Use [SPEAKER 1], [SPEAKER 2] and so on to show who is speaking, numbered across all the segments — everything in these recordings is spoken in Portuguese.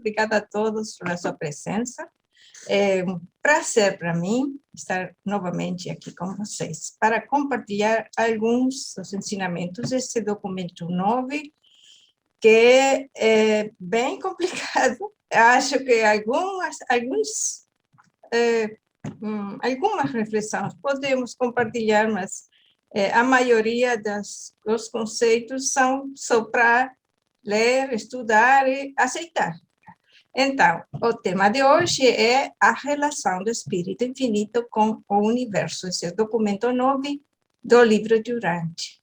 [SPEAKER 1] obrigada a todos pela sua presença. É um prazer para mim estar novamente aqui com vocês para compartilhar alguns dos ensinamentos desse documento 9, que é bem complicado. Acho que algumas reflexões podemos compartilhar, mas a maioria dos conceitos são só para ler, estudar e aceitar. Então, o tema de hoje é a relação do espírito infinito com o universo. Esse é o documento 9 do livro de Urantia.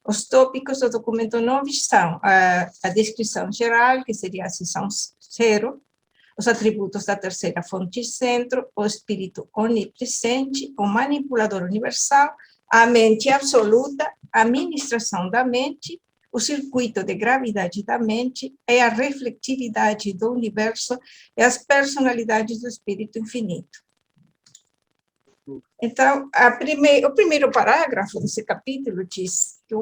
[SPEAKER 1] Os tópicos do documento 9 são a descrição geral, que seria a seção 0, os atributos da terceira fonte centro, o espírito onipresente, o manipulador universal, a mente absoluta, a administração da mente, o circuito de gravidade da mente, e a refletividade do universo e as personalidades do espírito infinito. Então, o primeiro parágrafo desse capítulo diz que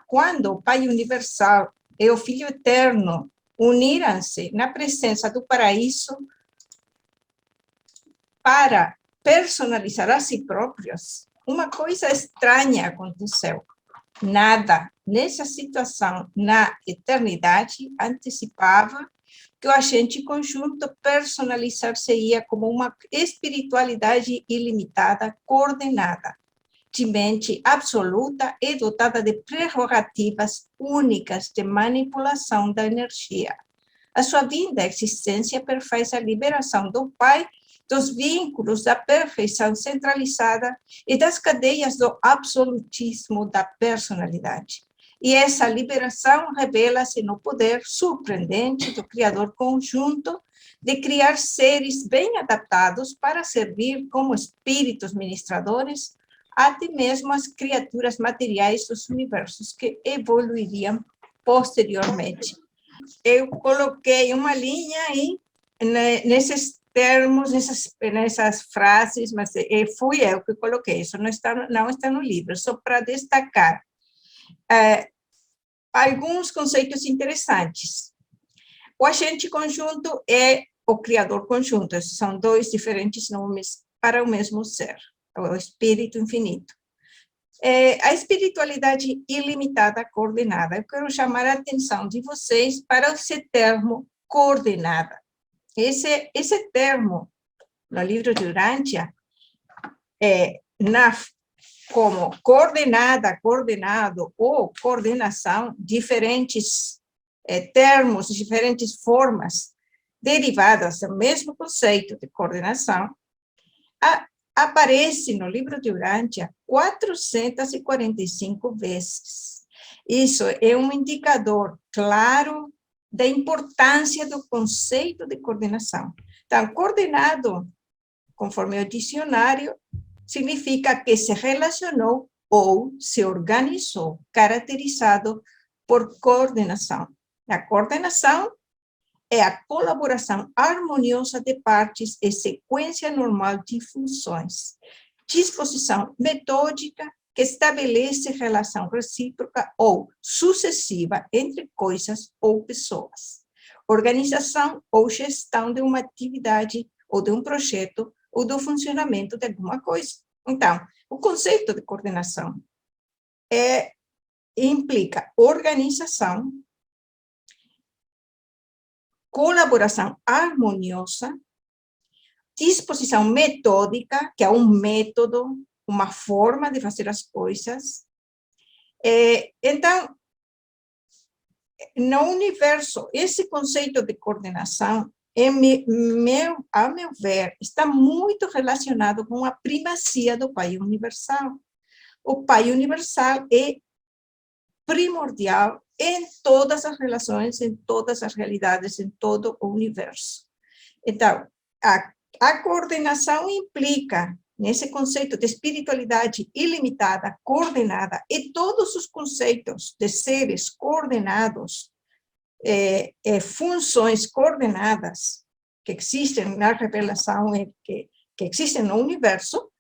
[SPEAKER 1] quando o Pai Universal e o Filho Eterno uniram-se na presença do paraíso para personalizar a si próprios, uma coisa estranha aconteceu. Nada nessa situação na eternidade antecipava que o agente conjunto personalizar-se-ia como uma espiritualidade ilimitada, coordenada, de mente absoluta e dotada de prerrogativas únicas de manipulação da energia. A sua vinda à existência perfaz a liberação do Pai dos vínculos da perfeição centralizada e das cadeias do absolutismo da personalidade. E essa liberação revela-se no poder surpreendente do Criador conjunto de criar seres bem adaptados para servir como espíritos ministradores até mesmo as criaturas materiais dos universos que evoluiriam posteriormente. Eu coloquei uma linha aí nesses termos, nessas frases, mas fui eu que coloquei, isso não está no livro, só para destacar alguns conceitos interessantes. O agente conjunto é o criador conjunto, esses são dois diferentes nomes para o mesmo ser, o espírito infinito. A espiritualidade ilimitada, coordenada. Eu quero chamar a atenção de vocês para esse termo coordenada. Esse termo, no livro de Urantia, como coordenada, coordenado ou coordenação, diferentes termos, diferentes formas derivadas do mesmo conceito de coordenação, aparece no livro de Urantia 445 vezes. Isso é um indicador claro da importância do conceito de coordenação. Então, coordenado, conforme o dicionário, significa que se relacionou ou se organizou, caracterizado por coordenação. A coordenação é a colaboração harmoniosa de partes e sequência normal de funções. Disposição metódica que estabelece relação recíproca ou sucessiva entre coisas ou pessoas. Organização ou gestão de uma atividade ou de um projeto ou do funcionamento de alguma coisa. Então, o conceito de coordenação implica organização, colaboração harmoniosa, disposição metódica, que é um método, uma forma de fazer as coisas. Então, no universo, esse conceito de coordenação, a meu ver, está muito relacionado com a primazia do Pai Universal. O Pai Universal é primordial em todas as relações, em todas as realidades, em todo o universo. Então, a coordenação implica, nesse conceito de espiritualidade ilimitada, coordenada, e todos os conceitos de seres coordenados, funções coordenadas que existem na revelação, que existem no universo,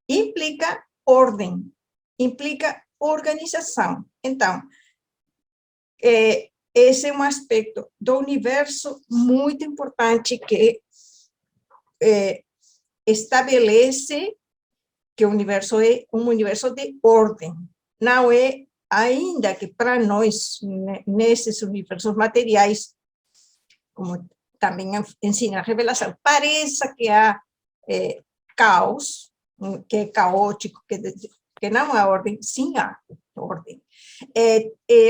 [SPEAKER 1] implica ordem, implica organização. Então, esse é um aspecto do universo muito importante que estabelece que o universo é um universo de ordem. Não é, ainda que para nós, nesses universos materiais, como também ensina a revelação, pareça que há caos, que é caótico, que não há ordem, sim há ordem.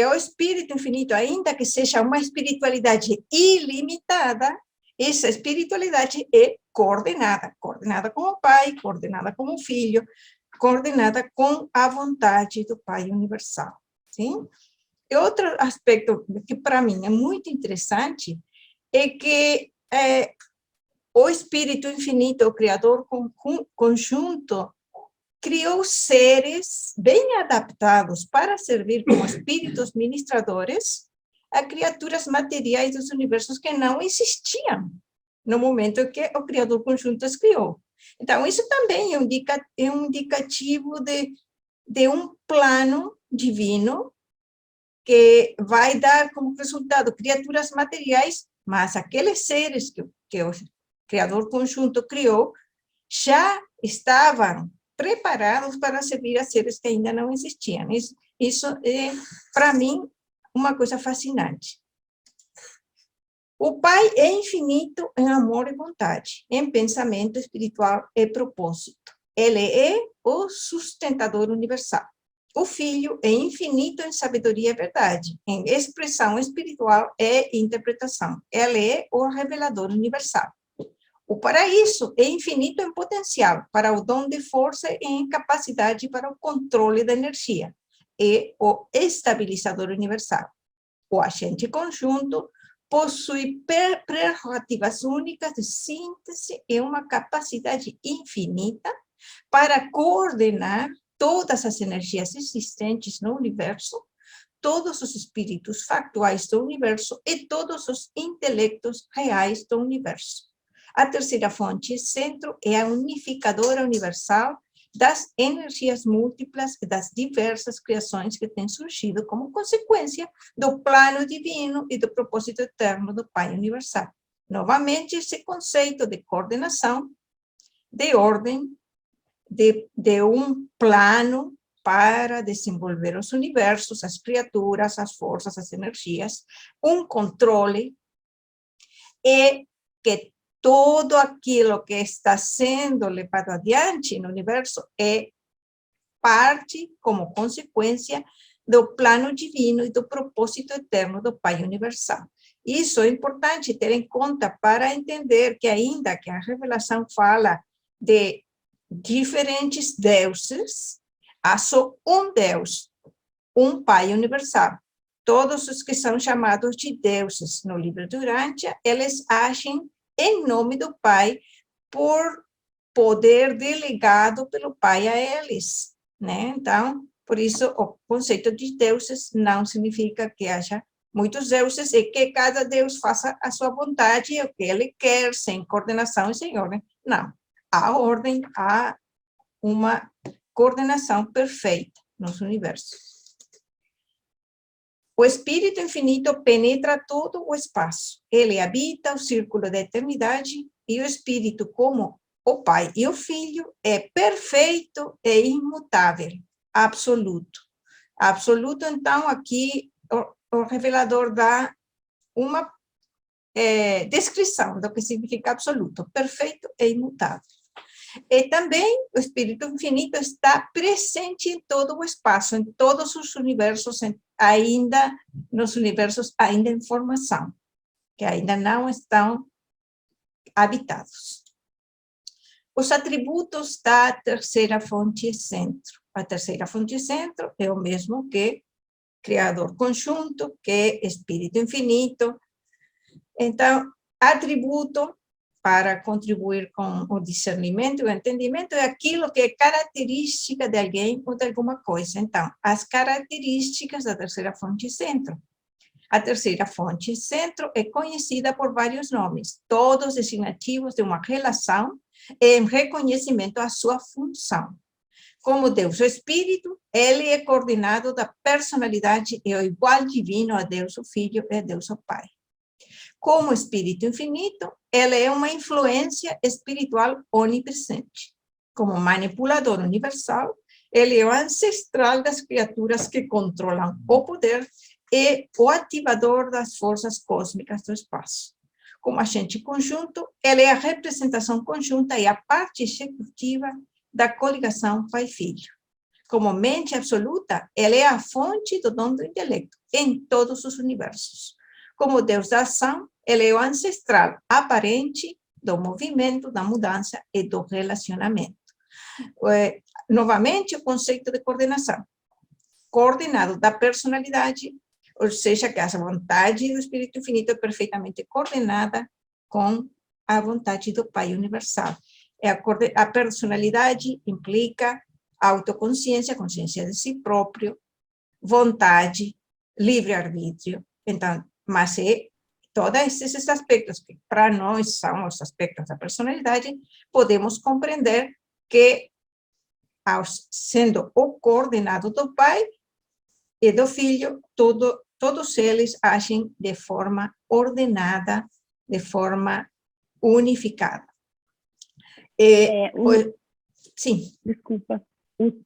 [SPEAKER 1] O espírito infinito, ainda que seja uma espiritualidade ilimitada, essa espiritualidade é coordenada com o Pai, coordenada com o Filho, coordenada com a vontade do Pai universal. Sim? E outro aspecto que para mim é muito interessante é que o Espírito Infinito, o Criador conjunto, criou seres bem adaptados para servir como espíritos ministradores a criaturas materiais dos universos que não existiam no momento que o Criador conjunto os criou. Então, isso também é um indicativo de um plano divino que vai dar como resultado criaturas materiais, mas aqueles seres que o Criador conjunto criou já estavam preparados para servir a seres que ainda não existiam. Isso é, para mim, uma coisa fascinante. O Pai é infinito em amor e vontade, em pensamento espiritual e propósito. Ele é o sustentador universal. O Filho é infinito em sabedoria e verdade, em expressão espiritual e interpretação. Ele é o revelador universal. O paraíso é infinito em potencial para o dom de força e em capacidade para o controle da energia. É o estabilizador universal. O agente conjunto possui prerrogativas únicas de síntese e uma capacidade infinita para coordenar todas as energias existentes no universo, todos os espíritos factuais do universo e todos os intelectos reais do universo. A terceira fonte, centro, é a unificadora universal das energias múltiplas e das diversas criações que têm surgido como consequência do plano divino e do propósito eterno do Pai universal. Novamente, esse conceito de coordenação, de ordem, de um plano para desenvolver os universos, as criaturas, as forças, as energias, um controle, e que todo aquilo que está sendo levado adiante no universo é parte, como consequência, do plano divino e do propósito eterno do Pai universal. Isso é importante ter em conta para entender que, ainda que a revelação fala de diferentes deuses, há só um Deus, um Pai universal. Todos os que são chamados de deuses no livro de Urântia, eles agem em nome do Pai, por poder delegado pelo Pai a eles, né? Então, por isso, o conceito de deuses não significa que haja muitos deuses e que cada Deus faça a sua vontade, o que ele quer, sem coordenação e sem ordem. Não. Há ordem, há uma coordenação perfeita nos universos. O Espírito Infinito penetra todo o espaço. Ele habita o círculo da eternidade e o Espírito, como o Pai e o Filho, é perfeito e imutável, absoluto. Absoluto, então, aqui o revelador dá uma descrição do que significa absoluto, perfeito e imutável. E também o Espírito Infinito está presente em todo o espaço, em todos os universos, ainda nos universos ainda em formação, que ainda não estão habitados. Os atributos da terceira fonte centro. A terceira fonte centro é o mesmo que Criador conjunto, que Espírito Infinito. Então, atributo, para contribuir com o discernimento e o entendimento, é aquilo que é característica de alguém ou de alguma coisa. Então, as características da terceira fonte centro. A terceira fonte centro é conhecida por vários nomes, todos designativos de uma relação em reconhecimento à sua função. Como Deus, o Espírito, ele é coordenado da personalidade, é o igual divino a Deus, o Filho, e a Deus, o Pai. Como Espírito infinito, ele é uma influência espiritual onipresente. Como manipulador universal, ele é o ancestral das criaturas que controlam o poder e o ativador das forças cósmicas do espaço. Como agente conjunto, ele é a representação conjunta e a parte executiva da coligação pai-filho. Como mente absoluta, ele é a fonte do dom do intelecto em todos os universos. Como Deus da ação, ele é o ancestral aparente do movimento, da mudança e do relacionamento. Novamente, o conceito de coordenação. Coordenado da personalidade, ou seja, que a vontade do Espírito Infinito é perfeitamente coordenada com a vontade do Pai Universal. A personalidade implica autoconsciência, consciência de si próprio, vontade, livre-arbítrio. Então, mas todos esses aspectos que para nós são os aspectos da personalidade, podemos compreender que, sendo o coordenado do Pai e do Filho, todos eles agem de forma ordenada, de forma unificada. Sim.
[SPEAKER 2] Desculpa.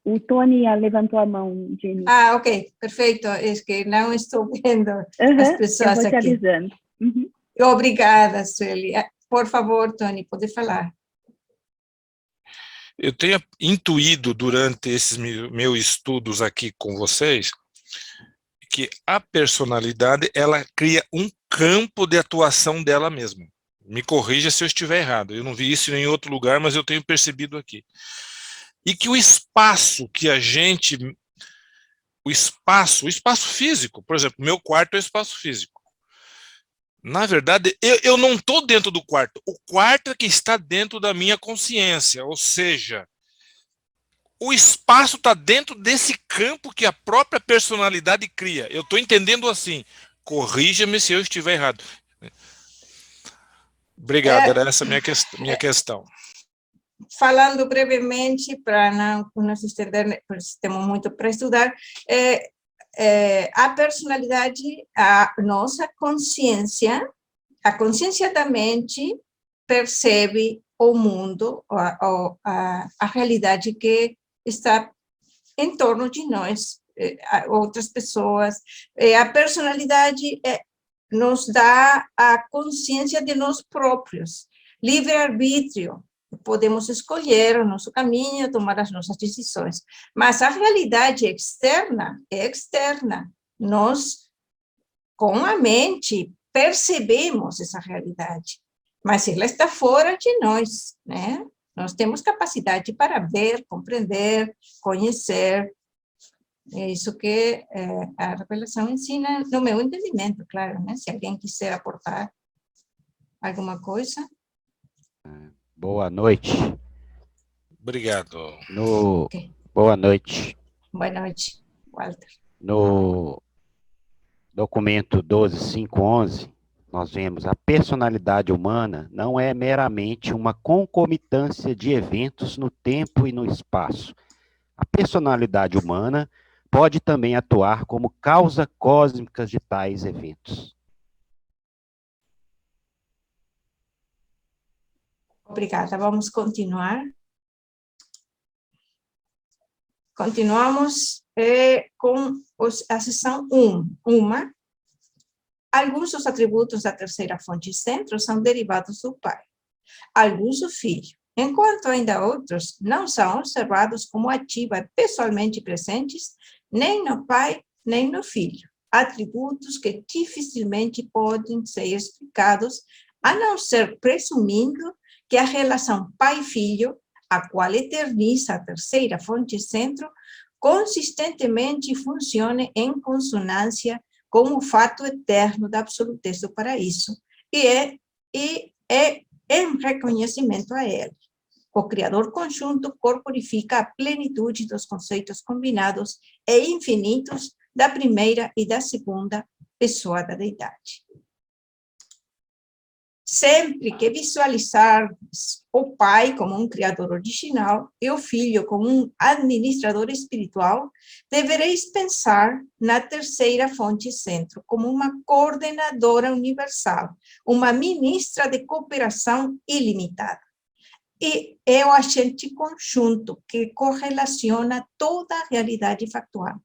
[SPEAKER 2] O Tony levantou a mão, Jenny.
[SPEAKER 1] Ah, ok, perfeito. É que não estou vendo as pessoas
[SPEAKER 2] eu vou te
[SPEAKER 1] aqui.
[SPEAKER 2] avisando.
[SPEAKER 1] Obrigada, Sueli. Por favor, Tony, pode falar.
[SPEAKER 3] Eu tenho intuído durante esses meus estudos aqui com vocês que a personalidade, ela cria um campo de atuação dela mesma. Me corrija se eu estiver errado. Eu não vi isso em nenhum outro lugar, mas eu tenho percebido aqui. E que o espaço que a gente... O espaço físico, por exemplo, meu quarto é o espaço físico. Na verdade, eu não estou dentro do quarto. O quarto é que está dentro da minha consciência. Ou seja, o espaço está dentro desse campo que a própria personalidade cria. Eu estou entendendo assim. Corrija-me se eu estiver errado. Obrigado, era essa minha questão.
[SPEAKER 1] Falando brevemente, para não nos estender, porque temos muito para estudar, a personalidade, a nossa consciência, a consciência da mente percebe o mundo, a realidade que está em torno de nós, outras pessoas. A personalidade nos dá a consciência de nós próprios, livre-arbítrio. Podemos escolher o nosso caminho, tomar as nossas decisões. Mas a realidade externa é externa. Nós, com a mente, percebemos essa realidade, mas ela está fora de nós, né? Nós temos capacidade para ver, compreender, conhecer. É isso que a revelação ensina, no meu entendimento, claro, né? Se alguém quiser aportar alguma coisa.
[SPEAKER 4] Boa noite.
[SPEAKER 3] Obrigado.
[SPEAKER 4] Boa noite.
[SPEAKER 1] Boa noite, Walter.
[SPEAKER 4] No documento 12.5.11, nós vemos a personalidade humana não é meramente uma concomitância de eventos no tempo e no espaço. A personalidade humana pode também atuar como causa cósmica de tais eventos.
[SPEAKER 1] Obrigada. Vamos continuar. Continuamos com a seção 1. Alguns dos atributos da terceira fonte centro são derivados do Pai, alguns do Filho, enquanto ainda outros não são observados como ativa pessoalmente presentes nem no Pai, nem no Filho. Atributos que dificilmente podem ser explicados, a não ser presumindo que a relação pai-filho, a qual eterniza a terceira fonte centro, consistentemente funcione em consonância com o fato eterno da absolutez do paraíso, e é em reconhecimento a ele. O Criador conjunto corporifica a plenitude dos conceitos combinados e infinitos da primeira e da segunda pessoa da deidade. Sempre que visualizar o Pai como um Criador original e o Filho como um administrador espiritual, devereis pensar na terceira fonte centro como uma coordenadora universal, uma ministra de cooperação ilimitada. E é o agente conjunto que correlaciona toda a realidade factual.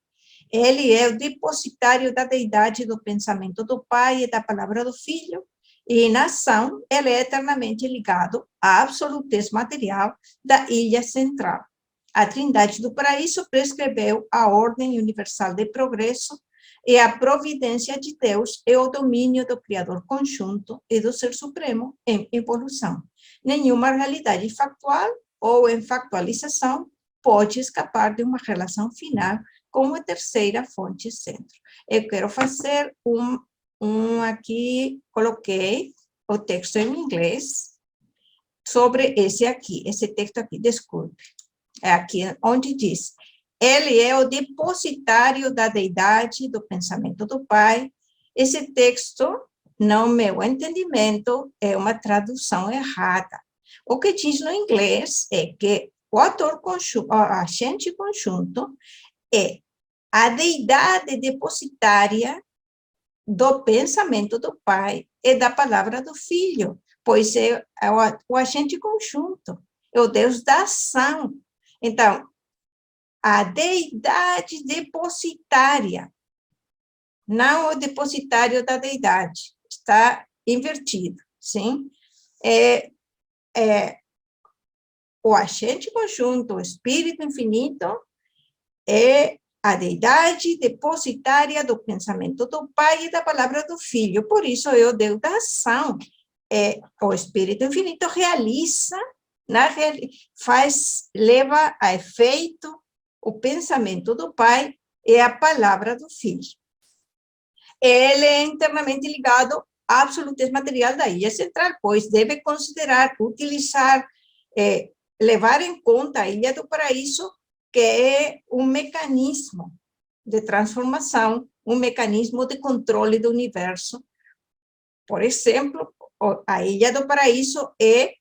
[SPEAKER 1] Ele é o depositário da deidade do pensamento do Pai e da palavra do Filho, e na ação, ele é eternamente ligado à absolutez material da ilha central. A Trindade do Paraíso prescreveu a ordem universal de progresso e a providência de Deus e o domínio do Criador conjunto e do Ser Supremo em evolução. Nenhuma realidade factual ou em factualização pode escapar de uma relação final com a terceira fonte centro. Eu quero fazer aqui, coloquei o texto em inglês sobre esse texto aqui, desculpe. É aqui onde diz, ele é o depositário da deidade do pensamento do Pai. Esse texto, no meu entendimento, é uma tradução errada. O que diz no inglês é que o agente conjunto é a deidade depositária do pensamento do Pai e da palavra do Filho, pois é o agente conjunto, é o Deus da ação. Então, a deidade depositária, não o depositário da deidade, está invertido, sim? O agente conjunto, o Espírito Infinito, é a deidade depositária do pensamento do Pai e da palavra do Filho. Por isso, é o Deus da ação. O Espírito Infinito realiza, leva a efeito o pensamento do Pai e a palavra do Filho. Ele é internamente ligado à absolutez material da ilha central, pois deve considerar, utilizar, levar em conta a Ilha do Paraíso, que é um mecanismo de transformação, um mecanismo de controle do universo. Por exemplo, a Ilha do Paraíso é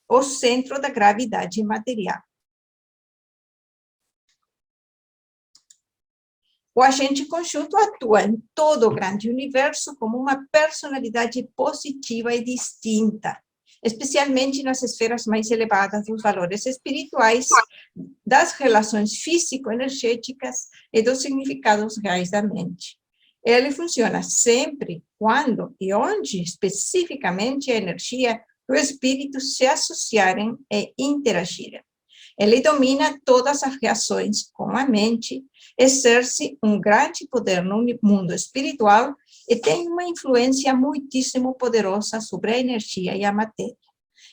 [SPEAKER 1] o centro da gravidade material. O agente conjunto atua em todo o grande universo como uma personalidade positiva e distinta, especialmente nas esferas mais elevadas dos valores espirituais, das relações físico-energéticas e dos significados reais da mente. Ele funciona sempre quando e onde, especificamente, a energia e o espírito se associarem e interagirem. Ele domina todas as reações com a mente, exerce um grande poder no mundo espiritual e tem uma influência muitíssimo poderosa sobre a energia e a matéria.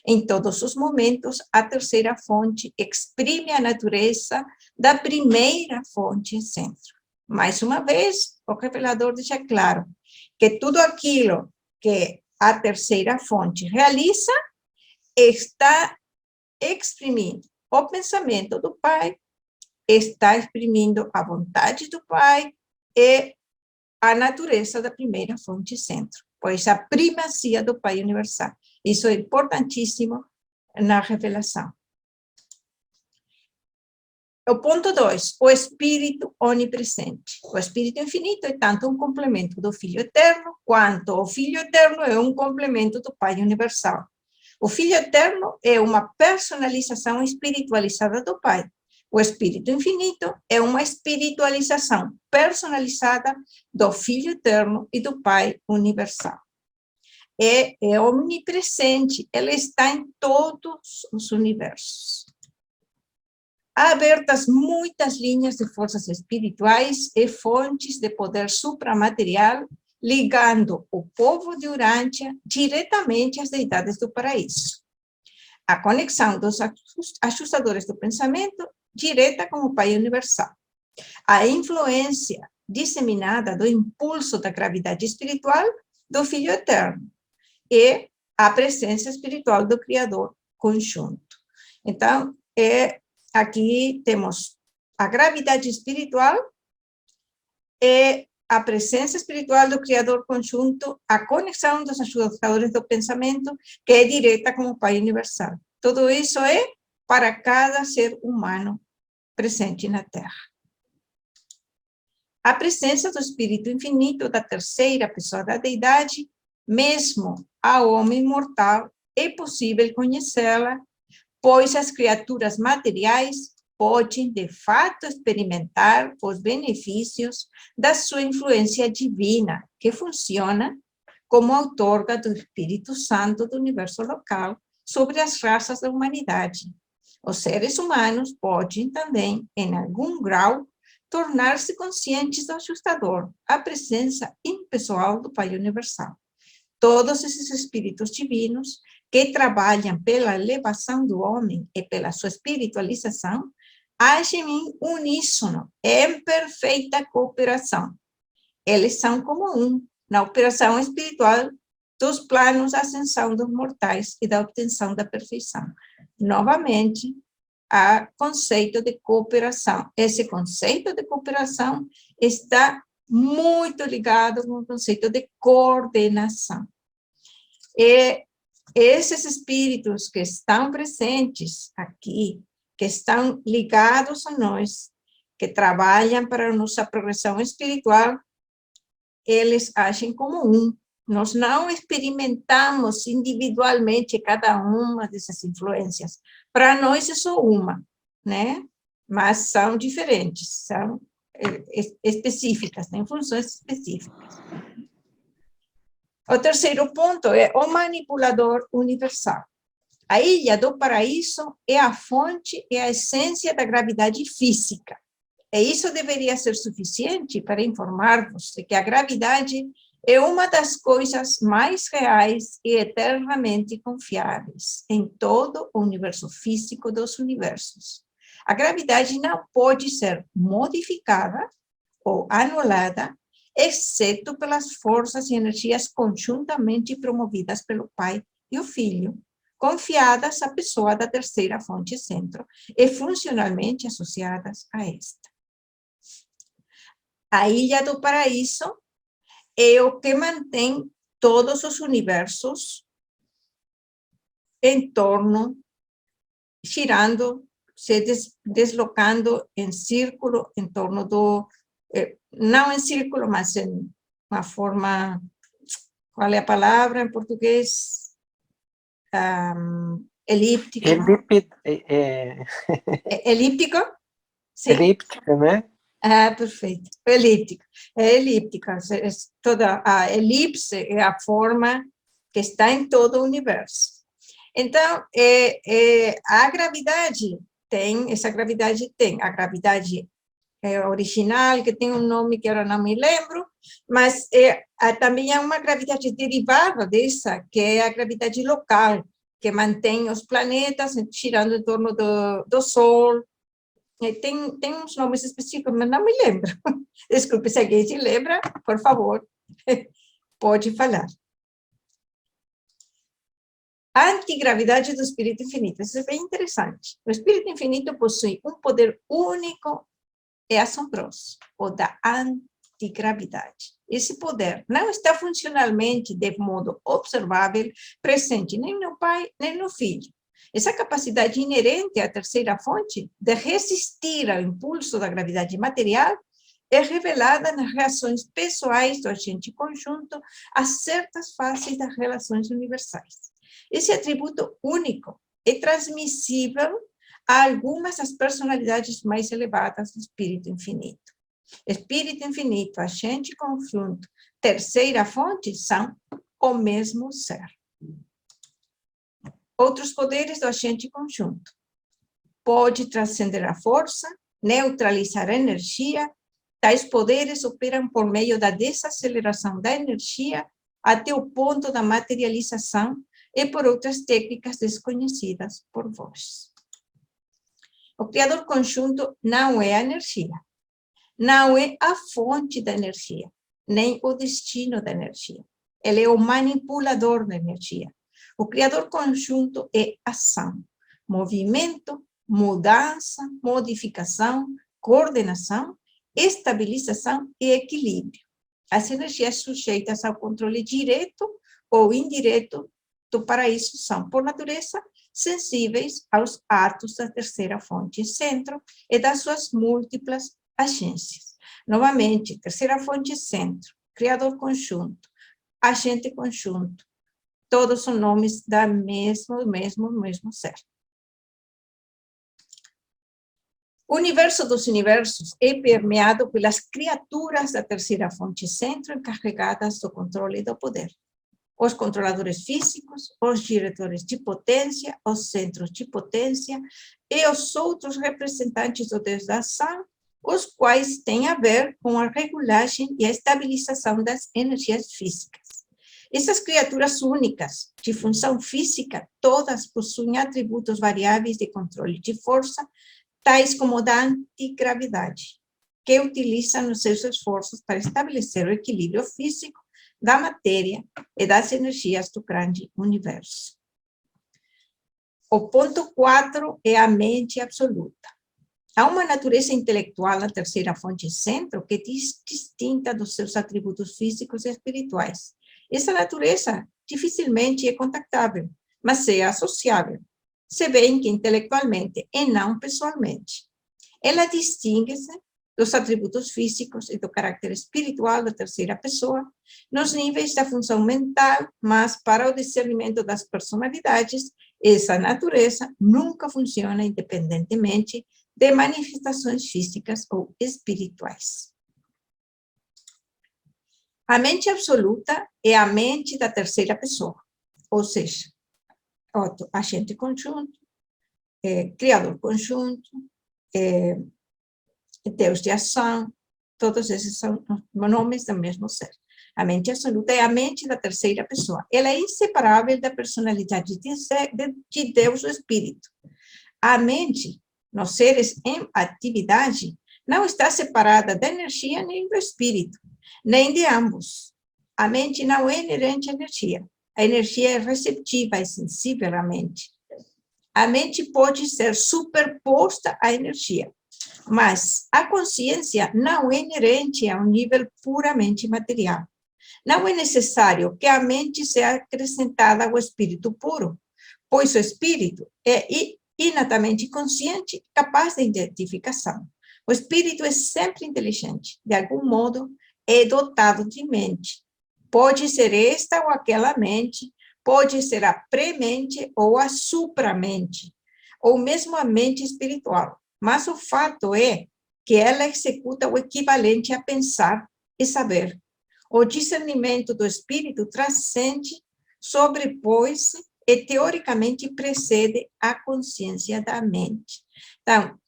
[SPEAKER 1] Em todos os momentos, a terceira fonte exprime a natureza da primeira fonte centro. Mais uma vez, o revelador deixa claro que tudo aquilo que a terceira fonte realiza está exprimindo o pensamento do Pai, está exprimindo a vontade do Pai e a natureza da primeira fonte centro, pois a primazia do Pai universal. Isso é importantíssimo na revelação. O ponto 2, o Espírito onipresente. O Espírito Infinito é tanto um complemento do Filho Eterno, quanto o Filho Eterno é um complemento do Pai Universal. O Filho Eterno é uma personalização espiritualizada do Pai. O Espírito Infinito é uma espiritualização personalizada do Filho Eterno e do Pai Universal. É omnipresente, ele está em todos os universos. Há abertas muitas linhas de forças espirituais e fontes de poder supramaterial, ligando o povo de Urântia diretamente às deidades do paraíso. A conexão dos ajustadores do pensamento direta com o Pai Universal. A influência disseminada do impulso da gravidade espiritual do Filho Eterno e a presença espiritual do Criador conjunto. Então, aqui temos a gravidade espiritual e a presença espiritual do Criador conjunto, a conexão dos ajudadores do pensamento, que é direta com o Pai Universal. Tudo isso é para cada ser humano presente na Terra. A presença do Espírito Infinito, da terceira pessoa da Deidade, mesmo ao homem mortal, é possível conhecê-la, pois as criaturas materiais podem, de fato, experimentar os benefícios da sua influência divina, que funciona como outorga do Espírito Santo do universo local sobre as raças da humanidade. Os seres humanos podem também, em algum grau, tornar-se conscientes do ajustador, a presença impessoal do Pai Universal. Todos esses espíritos divinos que trabalham pela elevação do homem e pela sua espiritualização, agem em uníssono, em perfeita cooperação. Eles são como um na operação espiritual dos planos da ascensão dos mortais e da obtenção da perfeição. Novamente, há conceito de cooperação. Esse conceito de cooperação está muito ligado com o conceito de coordenação. E esses espíritos que estão presentes aqui, que estão ligados a nós, que trabalham para a nossa progressão espiritual, eles agem como um. Nós não experimentamos individualmente cada uma dessas influências. Para nós é só uma, né? Mas são diferentes, são específicas, têm funções específicas. O terceiro ponto é o manipulador universal. A Ilha do Paraíso é a fonte e a essência da gravidade física. E isso deveria ser suficiente para informar-vos de que a gravidade é uma das coisas mais reais e eternamente confiáveis em todo o universo físico dos universos. A gravidade não pode ser modificada ou anulada, exceto pelas forças e energias conjuntamente promovidas pelo Pai e o Filho, confiadas à pessoa da terceira fonte centro e funcionalmente associadas a esta. A Ilha do Paraíso é o que mantém todos os universos em torno, girando, se deslocando em círculo, em torno do, não em círculo, mas em uma forma, qual é a palavra em português? Elíptico. Elíptico? Sim.
[SPEAKER 5] Elíptica, né?
[SPEAKER 1] Ah, perfeito. Elíptica. É elíptica. Toda a elipse é a forma que está em todo o universo. Então, a gravidade tem, essa gravidade tem, a gravidade original, que tem um nome que agora não me lembro, mas também há uma gravidade derivada dessa, que é a gravidade local, que mantém os planetas girando em torno do Sol. Tem uns nomes específicos, mas não me lembro. Desculpe, se alguém se lembra, por favor, pode falar. A antigravidade do Espírito Infinito, isso é bem interessante. O Espírito Infinito possui um poder único e assombroso, o da antigravidade. Esse poder não está funcionalmente, de modo observável, presente nem no Pai, nem no Filho. Essa capacidade inerente à terceira fonte de resistir ao impulso da gravidade material é revelada nas reações pessoais do agente conjunto a certas fases das relações universais. Esse atributo único é transmissível a algumas das personalidades mais elevadas do Espírito Infinito. Espírito Infinito, agente conjunto, terceira fonte são o mesmo ser. Outros poderes do agente conjunto. Pode transcender a força, neutralizar a energia. Tais poderes operam por meio da desaceleração da energia até o ponto da materialização e por outras técnicas desconhecidas por vós. O Criador conjunto não é a energia, não é a fonte da energia, nem o destino da energia. Ele é o manipulador da energia. O Criador conjunto é ação, movimento, mudança, modificação, coordenação, estabilização e equilíbrio. As energias sujeitas ao controle direto ou indireto do paraíso são, por natureza, sensíveis aos atos da terceira fonte centro e das suas múltiplas agências. Novamente, terceira fonte centro, criador conjunto, agente conjunto, todos são nomes da mesmo ser. O universo dos universos é permeado pelas criaturas da terceira fonte centro encarregadas do controle e do poder. Os controladores físicos, os diretores de potência, os centros de potência e os outros representantes do Deus da ação, os quais têm a ver com a regulagem e a estabilização das energias físicas. Essas criaturas únicas, de função física, todas possuem atributos variáveis de controle de força, tais como da antigravidade, que utilizam os seus esforços para estabelecer o equilíbrio físico da matéria e das energias do grande universo. O ponto 4 é a mente absoluta. Há uma natureza intelectual na terceira fonte centro que é distinta dos seus atributos físicos e espirituais. Essa natureza dificilmente é contactável, mas é associável, se bem que intelectualmente e não pessoalmente. Ela distingue-se dos atributos físicos e do caráter espiritual da terceira pessoa, nos níveis da função mental, mas para o discernimento das personalidades, essa natureza nunca funciona independentemente de manifestações físicas ou espirituais. A mente absoluta é a mente da terceira pessoa, ou seja, agente conjunto, criador conjunto, Deus de ação, todos esses são nomes do mesmo ser. A mente absoluta é a mente da terceira pessoa. Ela é inseparável da personalidade de Deus, o Espírito. A mente, nos seres em atividade, não está separada da energia nem do Espírito, nem de ambos. A mente não é inerente à energia. A energia é receptiva e sensível à mente. A mente pode ser superposta à energia, mas a consciência não é inerente a um nível puramente material. Não é necessário que a mente seja acrescentada ao espírito puro, pois o espírito é inatamente consciente, capaz de identificação. O espírito é sempre inteligente, de algum modo é dotado de mente. Pode ser esta ou aquela mente, pode ser a pré-mente ou a supramente, ou mesmo a mente espiritual. Mas o fato é que ela executa o equivalente a pensar e saber. O discernimento do espírito transcende, sobrepõe-se e, teoricamente, precede a consciência da mente. Então,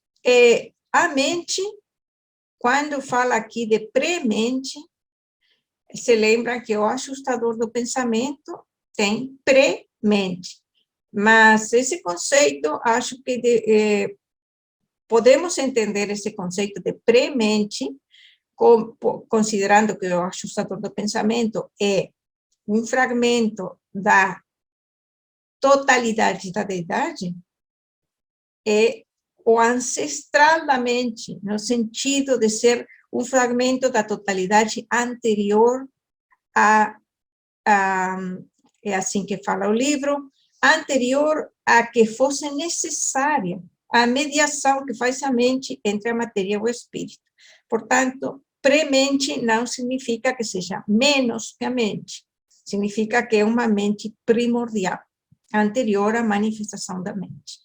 [SPEAKER 1] a mente, quando fala aqui de pré-mente, se lembra que o ajustador do pensamento tem pré-mente. Mas esse conceito, acho que podemos entender esse conceito de pré-mente, considerando que o ajustador do pensamento é um fragmento da totalidade da deidade, é o ancestral da mente, no sentido de ser um fragmento da totalidade anterior é assim que fala o livro, anterior a que fosse necessária a mediação que faz a mente entre a matéria e o espírito. Portanto, pré-mente não significa que seja menos que a mente, significa que é uma mente primordial, anterior à manifestação da mente.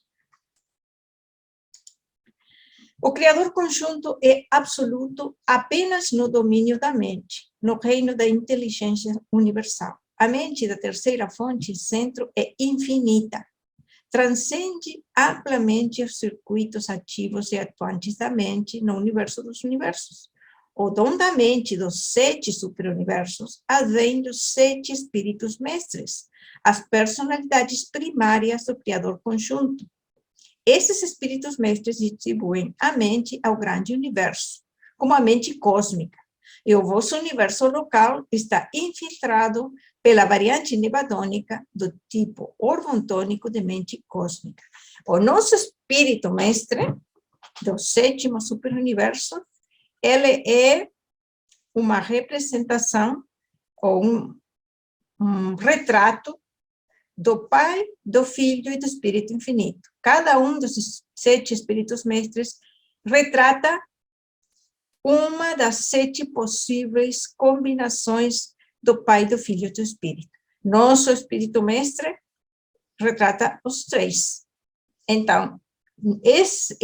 [SPEAKER 1] O criador conjunto é absoluto apenas no domínio da mente, no reino da inteligência universal. A mente da terceira fonte, centro, é infinita. Transcende amplamente os circuitos ativos e atuantes da mente no universo dos universos. O dom da mente dos 7 superuniversos advém dos 7 espíritos mestres, as personalidades primárias do criador conjunto. Esses espíritos mestres distribuem a mente ao grande universo, como a mente cósmica, e o vosso universo local está infiltrado pela variante nevadônica do tipo ordontônico de mente cósmica. O nosso espírito mestre, do 7º superuniverso, ele é uma representação ou um retrato do Pai, do Filho e do Espírito Infinito. Cada um dos 7 Espíritos Mestres retrata uma das 7 possíveis combinações do Pai, do Filho e do Espírito. Nosso Espírito Mestre retrata os 3. Então, esse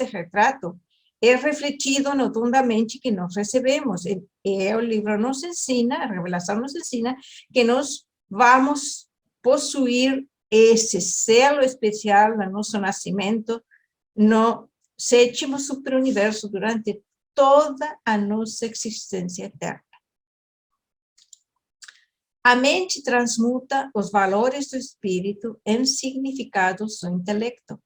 [SPEAKER 1] retrato é refletido no dom da mente que nós recebemos. E o livro nos ensina, a revelação nos ensina, que nós vamos possuir esse selo especial no nosso nascimento, no 7º superuniverso, durante toda a nossa existência eterna. A mente transmuta os valores do espírito em significados do intelecto.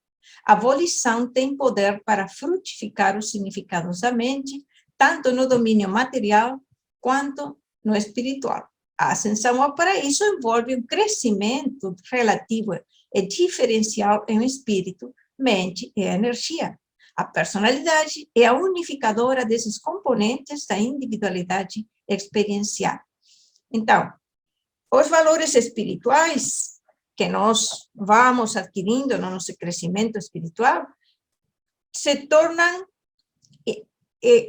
[SPEAKER 1] A volição tem poder para frutificar os significados da mente, tanto no domínio material quanto no espiritual. A ascensão ao paraíso envolve um crescimento relativo e diferencial em espírito, mente e energia. A personalidade é a unificadora desses componentes da individualidade experiencial. Então, os valores espirituais que nós vamos adquirindo no nosso crescimento espiritual se tornam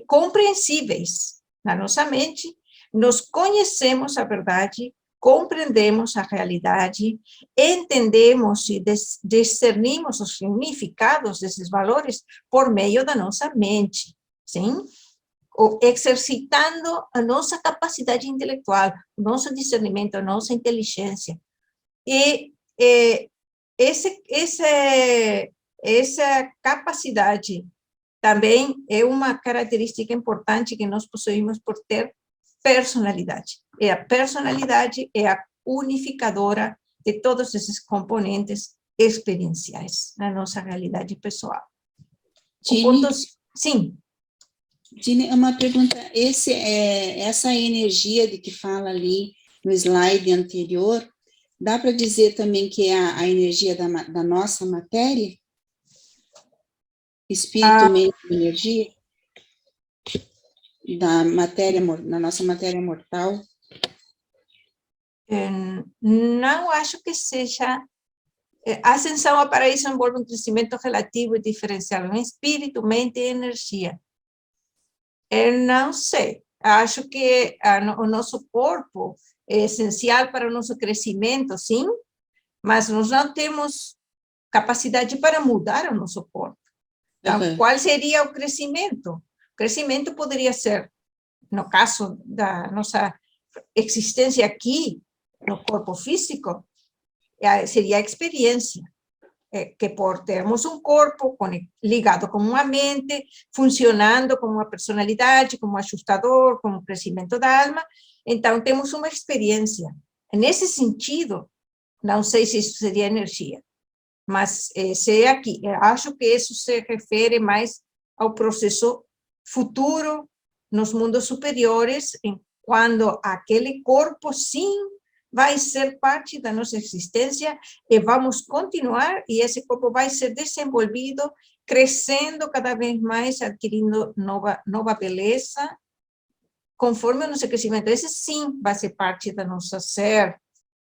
[SPEAKER 1] compreensíveis na nossa mente. Nós conhecemos a verdade, compreendemos a realidade, entendemos e discernimos os significados desses valores por meio da nossa mente, sim? Exercitando a nossa capacidade intelectual, o nosso discernimento, a nossa inteligência. E essa capacidade também é uma característica importante que nós possuímos por ter personalidade. E a personalidade é a unificadora de todos esses componentes experienciais na nossa realidade pessoal. Sim.
[SPEAKER 5] Dini, uma pergunta, essa energia de que fala ali no slide anterior, dá para dizer também que é a energia da nossa matéria? Espírito, mente, energia? Da nossa matéria mortal?
[SPEAKER 1] Não acho que seja. A ascensão ao paraíso envolve um crescimento relativo e diferencial em espírito, mente e energia. Eu não sei. Acho que o nosso corpo é essencial para o nosso crescimento, sim, mas nós não temos capacidade para mudar o nosso corpo. Então, qual seria o crescimento? O crescimento poderia ser, no caso da nossa existência aqui, no corpo físico, seria a experiência, que por termos um corpo ligado com uma mente, funcionando como uma personalidade, como ajustador, como crescimento da alma, então temos uma experiência. Nesse sentido, não sei se isso seria energia, mas é aqui. Eu acho que isso se refere mais ao processo futuro nos mundos superiores, quando aquele corpo, sim, vai ser parte da nossa existência e vamos continuar, e esse corpo vai ser desenvolvido, crescendo cada vez mais, adquirindo nova beleza, conforme o nosso crescimento. Esse, sim, vai ser parte da nossa ser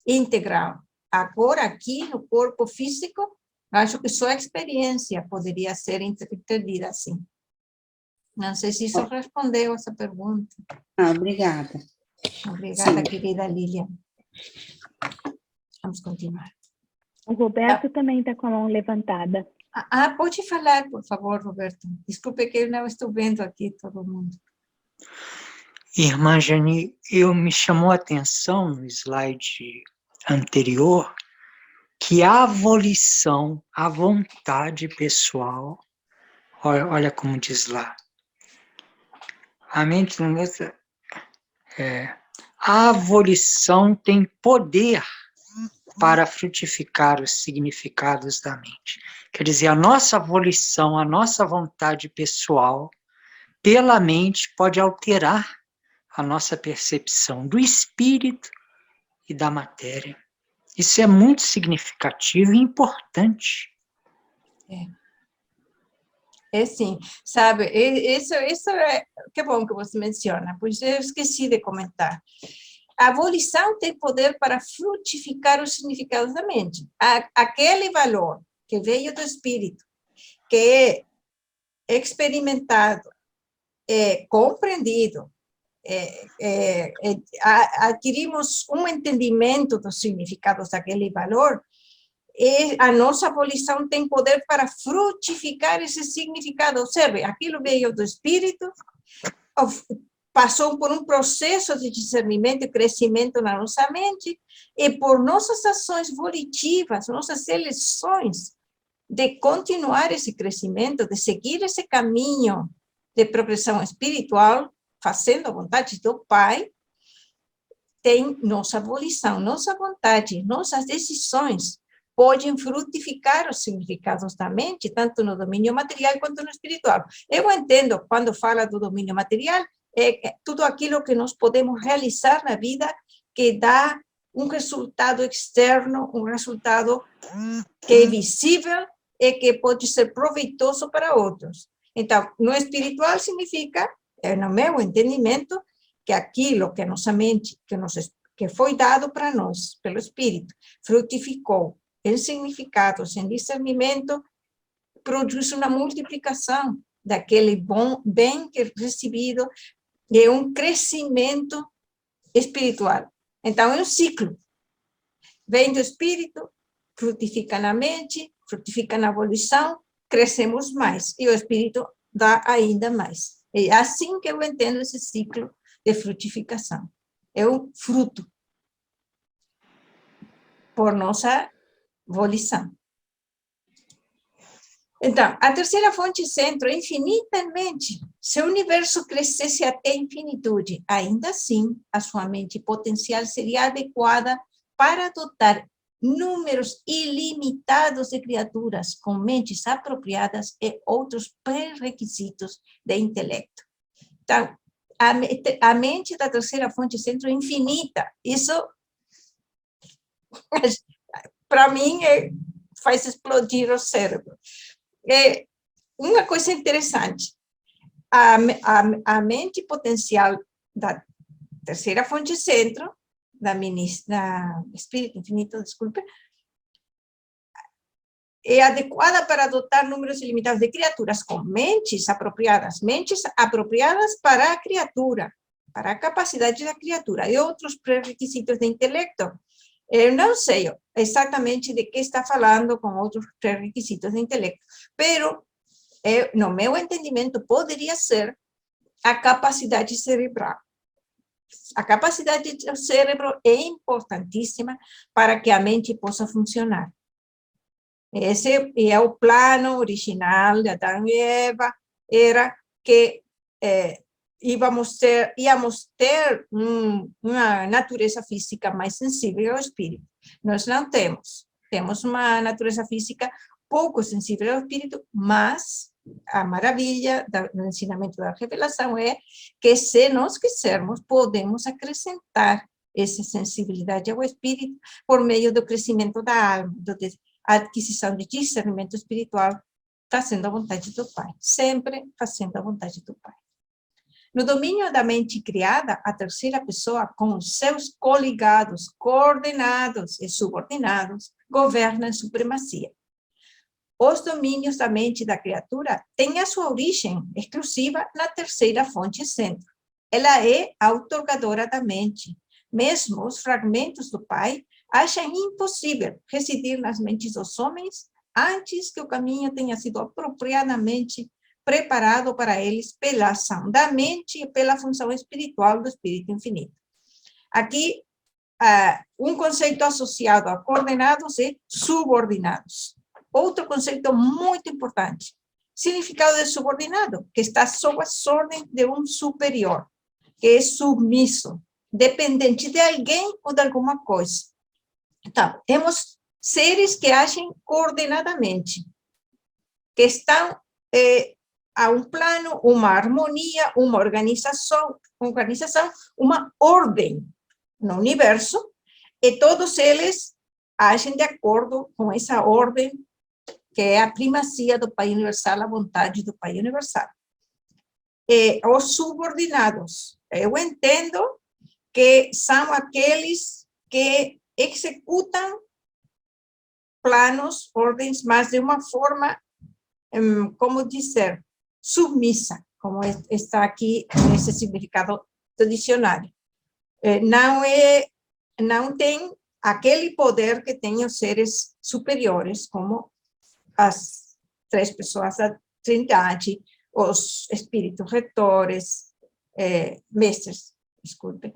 [SPEAKER 1] integral. Agora, aqui no corpo físico, acho que só a experiência poderia ser entendida assim. Não sei se isso respondeu essa pergunta.
[SPEAKER 5] Obrigada.
[SPEAKER 1] Obrigada, sim, querida Lilian. Vamos continuar.
[SPEAKER 2] O Roberto também está com a mão levantada.
[SPEAKER 1] Pode falar, por favor, Roberto. Desculpe que eu não estou vendo aqui todo mundo.
[SPEAKER 6] Irmã Jani, me chamou a atenção no slide anterior que a volição, a vontade pessoal, olha como diz lá, a mente não a volição tem poder para frutificar os significados da mente. Quer dizer, a nossa volição, a nossa vontade pessoal, pela mente, pode alterar a nossa percepção do espírito e da matéria. Isso é muito significativo e importante.
[SPEAKER 1] É sim, sabe, isso é, que bom que você menciona, pois eu esqueci de comentar. A volição tem poder para frutificar os significados da mente. Aquele valor que veio do espírito, que é experimentado, compreendido, adquirimos um entendimento dos significados daquele valor, e a nossa volição tem poder para frutificar esse significado. Observe, aquilo veio do espírito, passou por um processo de discernimento e crescimento na nossa mente, e por nossas ações volitivas, nossas eleições de continuar esse crescimento, de seguir esse caminho de progressão espiritual, fazendo a vontade do Pai, tem nossa volição, nossa vontade, nossas decisões podem frutificar os significados da mente, tanto no domínio material quanto no espiritual. Eu entendo, quando fala do domínio material, tudo aquilo que nós podemos realizar na vida que dá um resultado externo, um resultado que é visível e que pode ser proveitoso para outros. Então, no espiritual significa, no meu entendimento, que aquilo que nossa mente, que foi dado para nós, pelo Espírito, frutificou em significados, em discernimento, produz uma multiplicação daquele bem que é recebido, de um crescimento espiritual. Então, é um ciclo. Vem do Espírito, frutifica na mente, frutifica na volição, crescemos mais, e o Espírito dá ainda mais. É assim que eu entendo esse ciclo de frutificação. É um fruto por nossa volição. Então, a terceira fonte centro é infinitamente. Se o universo crescesse até a infinitude, ainda assim, a sua mente potencial seria adequada para dotar números ilimitados de criaturas com mentes apropriadas e outros pré-requisitos de intelecto. Então, a mente da terceira fonte centro é infinita. Isso, para mim, faz explodir o cérebro. Uma coisa interessante, a mente potencial da terceira fonte centro, da Espírito Infinito, desculpe, é adequada para adotar números ilimitados de criaturas com mentes apropriadas para a criatura, para a capacidade da criatura, e outros pré-requisitos de intelecto. Eu não sei exatamente de que está falando com outros pré-requisitos de intelecto, pero, no meu entendimento, poderia ser a capacidade cerebral. A capacidade do cérebro é importantíssima para que a mente possa funcionar. Esse é o plano original de Adão e Eva, era que íamos ter uma natureza física mais sensível ao espírito. Nós não temos. Temos uma natureza física pouco sensível ao espírito, mas a maravilha do ensinamento da revelação é que, se nós quisermos, podemos acrescentar essa sensibilidade ao espírito por meio do crescimento da alma, da aquisição de discernimento espiritual, fazendo a vontade do Pai, sempre fazendo a vontade do Pai. No domínio da mente criada, a terceira pessoa, com os seus coligados, coordenados e subordinados, governa em supremacia. Os domínios da mente da criatura têm a sua origem exclusiva na terceira fonte centro. Ela é a outorgadora da mente. Mesmo os fragmentos do Pai acham impossível residir nas mentes dos homens antes que o caminho tenha sido apropriadamente preparado para eles pela ação da mente e pela função espiritual do Espírito Infinito. Aqui, um conceito associado a coordenados e subordinados. Outro conceito muito importante, significado de subordinado, que está sob as ordens de um superior, que é submisso, dependente de alguém ou de alguma coisa. Então, temos seres que agem coordenadamente, que estão a um plano, uma harmonia, uma organização, uma ordem no universo, e todos eles agem de acordo com essa ordem que é a primacia do Pai Universal, a vontade do Pai Universal. Os subordinados, eu entendo que são aqueles que executam planos, ordens, mas de uma forma, como dizer, submissa, como está aqui nesse significado do dicionário. Não tem aquele poder que têm os seres superiores, como as 3 pessoas da Trindade, os espíritos retores, mestres, desculpe.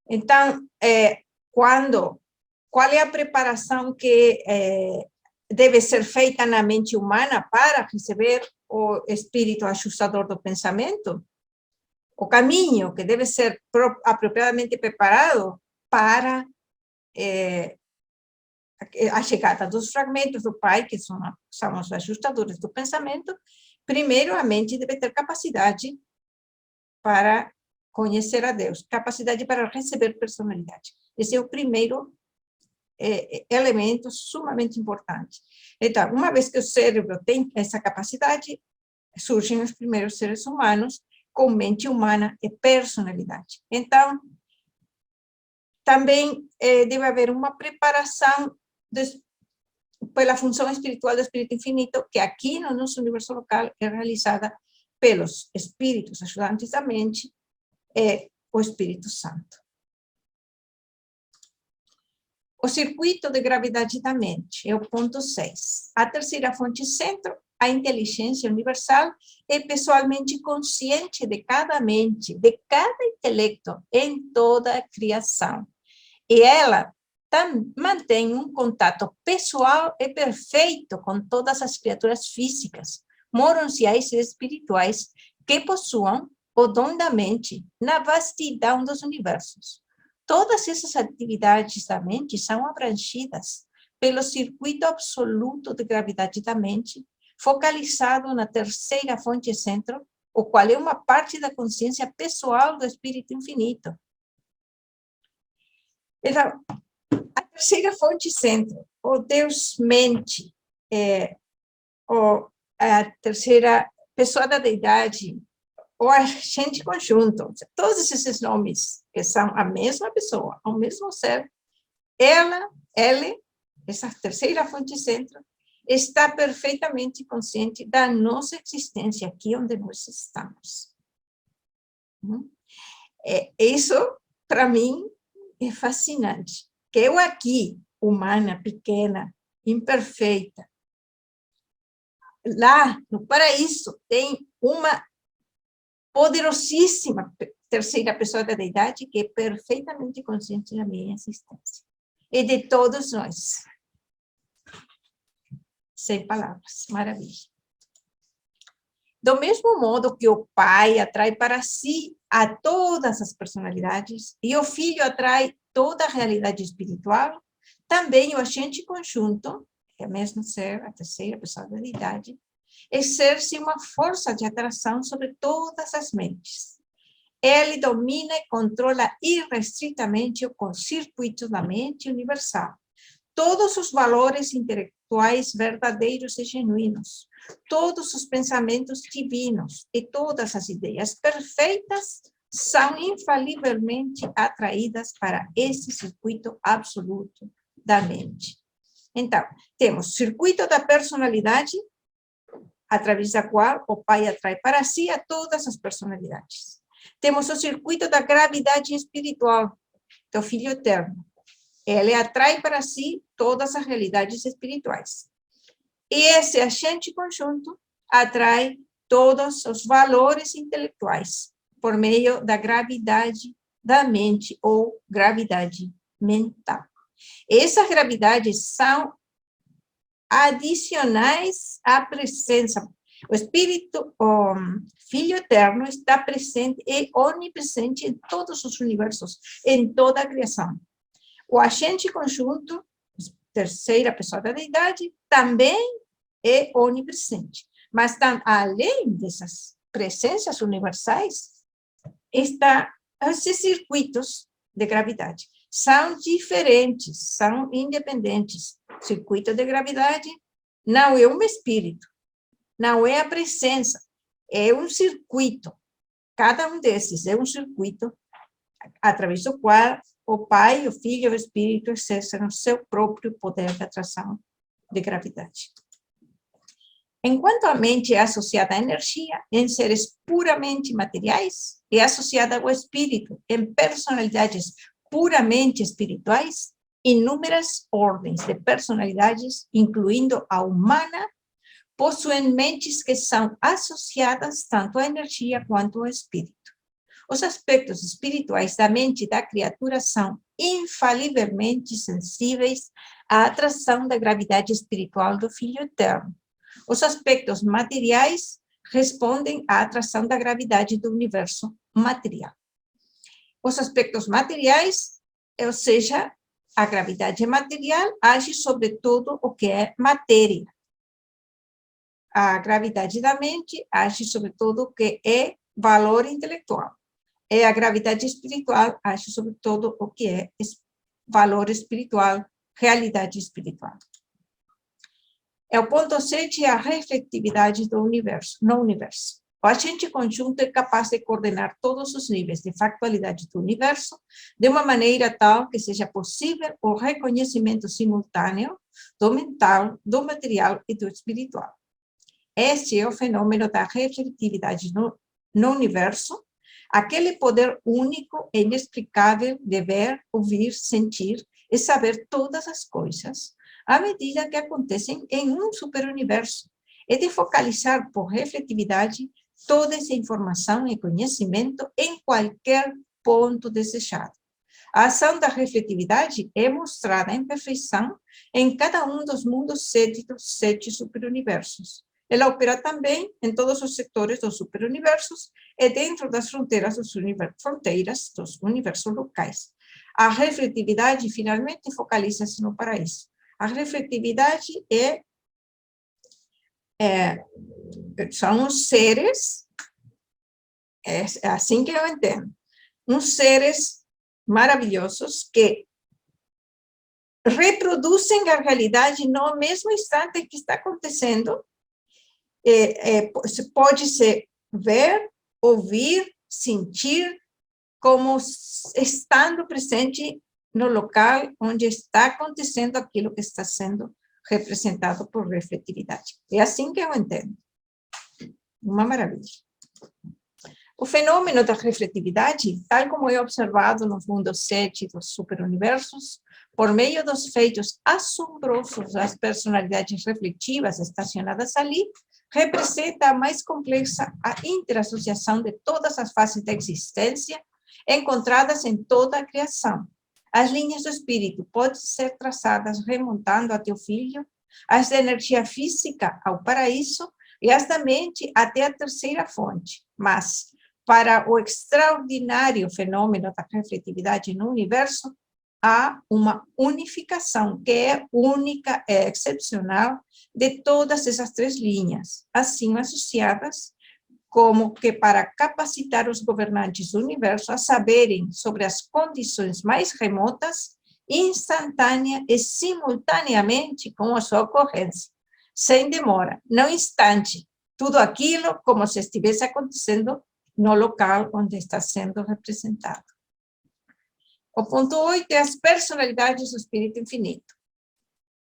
[SPEAKER 1] Então, qual é a preparação que deve ser feita na mente humana para receber o espírito ajustador do pensamento? O caminho que deve ser apropriadamente preparado para a chegada dos fragmentos do Pai, que são os ajustadores do pensamento. Primeiro, a mente deve ter capacidade para conhecer a Deus, capacidade para receber personalidade. Esse é o primeiro elemento sumamente importante. Então, uma vez que o cérebro tem essa capacidade, surgem os primeiros seres humanos com mente humana e personalidade. Então, também deve haver uma preparação pela função espiritual do Espírito Infinito, que aqui no nosso universo local é realizada pelos espíritos ajudantes da mente e o Espírito Santo. O circuito de gravidade da mente é o ponto 6. A terceira fonte centro, a inteligência universal, é pessoalmente consciente de cada mente, de cada intelecto em toda a criação. E ela mantém um contato pessoal e perfeito com todas as criaturas físicas, moronsiais e espirituais que possuam o dom da mente na vastidão dos universos. Todas essas atividades da mente são abrangidas pelo circuito absoluto de gravidade da mente, focalizado na terceira fonte centro, o qual é uma parte da consciência pessoal do Espírito Infinito. Então, a terceira fonte centro, o Deus mente, a terceira pessoa da deidade, o agente conjunto, todos esses nomes que são a mesma pessoa, o mesmo ser, ela, essa terceira fonte centro, está perfeitamente consciente da nossa existência aqui onde nós estamos. Isso, para mim, é fascinante. Que eu aqui, humana, pequena, imperfeita, lá no paraíso tem uma poderosíssima terceira pessoa da deidade que é perfeitamente consciente da minha existência e de todos nós. Sem palavras, maravilha. Do mesmo modo que o Pai atrai para si a todas as personalidades e o Filho atrai toda a realidade espiritual, também o agente conjunto, que é mesmo ser a terceira pessoa da deidade, exerce uma força de atração sobre todas as mentes. Ele domina e controla irrestritamente o circuito da mente universal. Todos os valores intelectuais verdadeiros e genuínos, todos os pensamentos divinos e todas as ideias perfeitas são infalivelmente atraídas para esse circuito absoluto da mente. Então, temos o circuito da personalidade, através da qual o Pai atrai para si a todas as personalidades. Temos o circuito da gravidade espiritual, do Filho Eterno. Ele atrai para si todas as realidades espirituais. E esse agente conjunto atrai todos os valores intelectuais por meio da gravidade da mente ou gravidade mental. Essas gravidades são adicionais à presença. O Espírito, o Filho Eterno está presente e onipresente em todos os universos, em toda a criação. O agente conjunto, terceira pessoa da deidade, também é onipresente. Mas, além dessas presenças universais, está esses circuitos de gravidade. São diferentes, são independentes. Circuito de gravidade não é um espírito, não é a presença, é um circuito. Cada um desses é um circuito através do qual o Pai, o Filho e o Espírito exercem o seu próprio poder de atração de gravidade. Enquanto a mente é associada à energia em seres puramente materiais e associada ao espírito em personalidades puramente espirituais, inúmeras ordens de personalidades, incluindo a humana, possuem mentes que são associadas tanto à energia quanto ao espírito. Os aspectos espirituais da mente da criatura são infalivelmente sensíveis à atração da gravidade espiritual do Filho Eterno. Os aspectos materiais respondem à atração da gravidade do universo material. Os aspectos materiais, ou seja, a gravidade material age sobre tudo o que é matéria. A gravidade da mente age sobre tudo o que é valor intelectual. E a gravidade espiritual age sobre tudo o que é valor espiritual, realidade espiritual. É o ponto 7, a refletividade do universo, no universo. O agente conjunto é capaz de coordenar todos os níveis de factualidade do universo de uma maneira tal que seja possível o reconhecimento simultâneo do mental, do material e do espiritual. Este é o fenômeno da refletividade no universo, aquele poder único e inexplicável de ver, ouvir, sentir e saber todas as coisas, à medida que acontecem em um superuniverso, e de focalizar por refletividade toda essa informação e conhecimento em qualquer ponto desejado. A ação da refletividade é mostrada em perfeição em cada um dos mundos 7 superuniversos. Ela opera também em todos os setores dos superuniversos e dentro das fronteiras dos universos locais. A refletividade, finalmente, focaliza-se no paraíso. A refletividade são os seres, é assim que eu entendo, uns seres maravilhosos que reproduzem a realidade no mesmo instante que está acontecendo. Pode-se ver, ouvir, sentir, como estando presente no local onde está acontecendo aquilo que está sendo representado por refletividade. É assim que eu entendo. Uma maravilha. O fenômeno da refletividade, tal como é observado no mundo 7 dos superuniversos, por meio dos feitos assombrosos das personalidades refletivas estacionadas ali, representa a mais complexa a interassociação de todas as fases da existência encontradas em toda a criação. As linhas do espírito podem ser traçadas remontando até o Filho, as da energia física ao paraíso e as da mente até a terceira fonte. Mas, para o extraordinário fenômeno da refletividade no universo, há uma unificação que é única e excepcional de todas essas 3 linhas, assim associadas, como que para capacitar os governantes do universo a saberem sobre as condições mais remotas, instantânea e simultaneamente com a sua ocorrência, sem demora, no instante, tudo aquilo como se estivesse acontecendo no local onde está sendo representado. O ponto 8 é as personalidades do Espírito Infinito.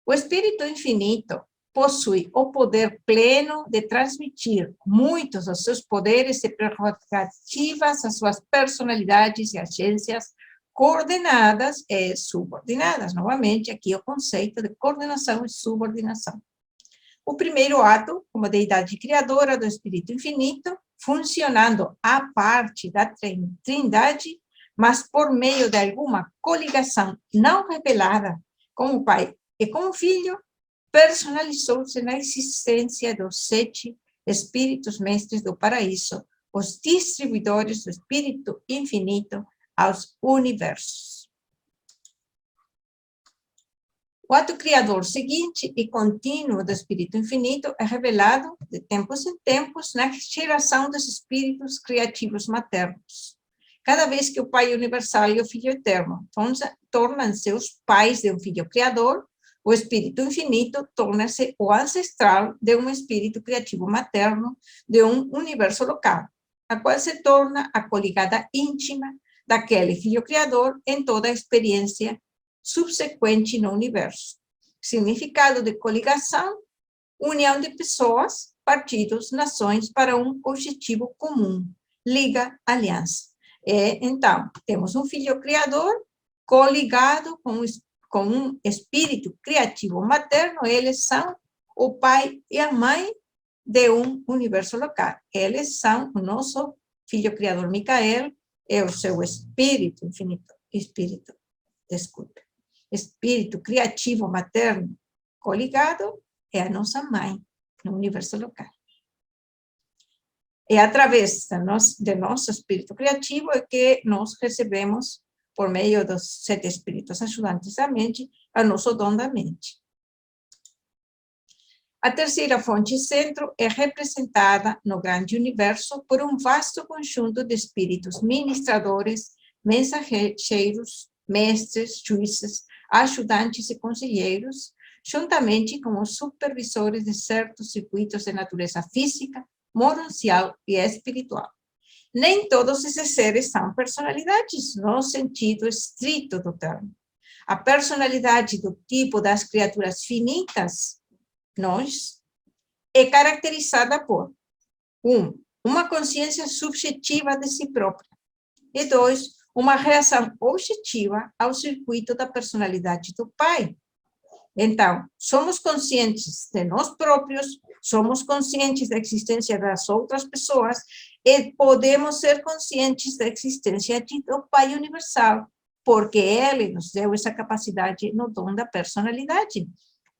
[SPEAKER 1] O Espírito Infinito possui o poder pleno de transmitir muitos dos seus poderes e prerrogativas às suas personalidades e agências coordenadas e subordinadas. Novamente, aqui o conceito de coordenação e subordinação. O primeiro ato, como deidade criadora do Espírito Infinito, funcionando à parte da Trindade, mas por meio de alguma coligação não revelada com o Pai e com o Filho, personalizou-se na existência dos 7 espíritos mestres do paraíso, os distribuidores do Espírito Infinito aos universos. O ato criador seguinte e contínuo do Espírito Infinito é revelado, de tempos em tempos, na geração dos espíritos criativos maternos. Cada vez que o Pai Universal e o Filho Eterno tornam-se os pais de um Filho Criador, O espírito infinito torna-se o ancestral de um espírito criativo materno de um universo local, a qual se torna a coligada íntima daquele filho criador em toda a experiência subsequente no universo. Significado de coligação: união de pessoas, partidos, nações para um objetivo comum. Liga, aliança. Então, temos um filho criador coligado com um espírito criativo materno. Eles são o pai e a mãe de um universo local. Eles são o nosso filho criador Micael, é o seu espírito infinito, espírito criativo materno coligado é a nossa mãe no universo local. É através de nosso espírito criativo que nós recebemos, por meio dos 7 espíritos ajudantes da mente, o nosso dom da mente. A terceira fonte centro é representada no grande universo por um vasto conjunto de espíritos ministradores, mensageiros, mestres, juízes, ajudantes e conselheiros, juntamente com os supervisores de certos circuitos de natureza física, moral e espiritual. Nem todos esses seres são personalidades, no sentido estrito do termo. A personalidade do tipo das criaturas finitas, nós, é caracterizada por, uma consciência subjetiva de si própria, e 2, uma reação objetiva ao circuito da personalidade do Pai. Então, somos conscientes de nós próprios, somos conscientes da existência das outras pessoas e podemos ser conscientes da existência do Pai Universal, porque Ele nos deu essa capacidade no dom da personalidade.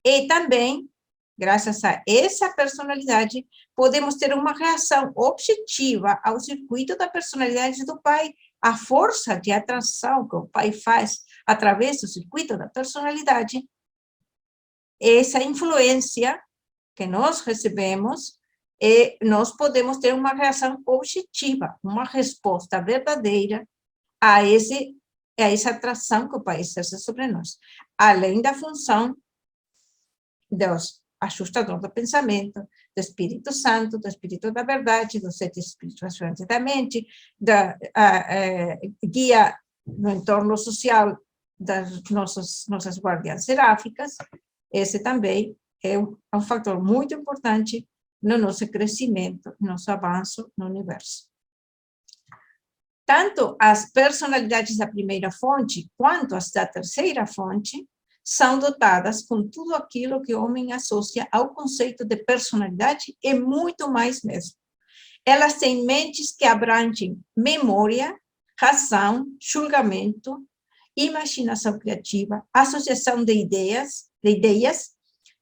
[SPEAKER 1] E também, graças a essa personalidade, podemos ter uma reação objetiva ao circuito da personalidade do Pai, a força de atração que o Pai faz através do circuito da personalidade. Essa influência que nós recebemos, nós podemos ter uma reação objetiva, uma resposta verdadeira a essa atração que o Pai exerce sobre nós, além da função dos ajustadores do pensamento, do Espírito Santo, do Espírito da Verdade, dos 7 Espíritos ajudantes da mente, da guia no entorno social das nossas guardiãs seráficas. Esse também é um fator muito importante no nosso crescimento, no nosso avanço no universo. Tanto as personalidades da primeira fonte, quanto as da terceira fonte, são dotadas com tudo aquilo que o homem associa ao conceito de personalidade e muito mais mesmo. Elas têm mentes que abrangem memória, razão, julgamento, imaginação criativa, associação de ideias,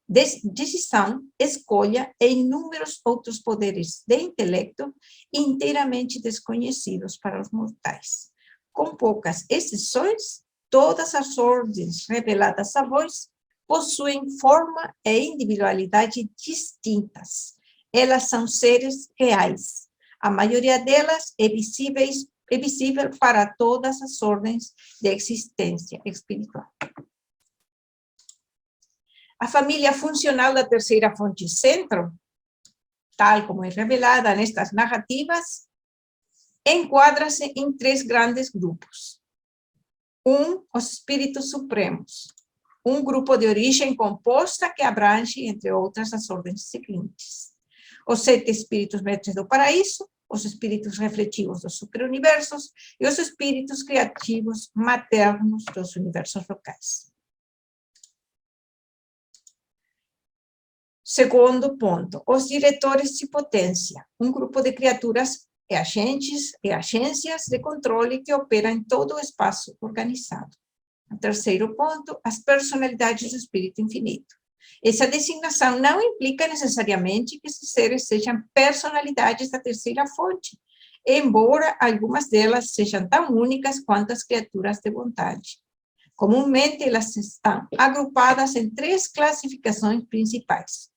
[SPEAKER 1] decisão, escolha e inúmeros outros poderes de intelecto inteiramente desconhecidos para os mortais. Com poucas exceções, todas as ordens reveladas a vós possuem forma e individualidade distintas. Elas são seres reais. A maioria delas é visível para todas as ordens de existência espiritual. A família funcional da terceira fonte centro, tal como é revelada nestas narrativas, enquadra-se em 3 grandes grupos. Os espíritos supremos, um grupo de origem composta que abrange, entre outras, as ordens seguintes: os 7 espíritos mestres do paraíso, os espíritos refletivos dos superuniversos e os espíritos criativos maternos dos universos locais. Segundo ponto, os diretores de potência, um grupo de criaturas e agências de controle que operam em todo o espaço organizado. O terceiro ponto, as personalidades do Espírito Infinito. Essa designação não implica necessariamente que esses seres sejam personalidades da terceira fonte, embora algumas delas sejam tão únicas quanto as criaturas de vontade. Comumente, elas estão agrupadas em 3 classificações principais.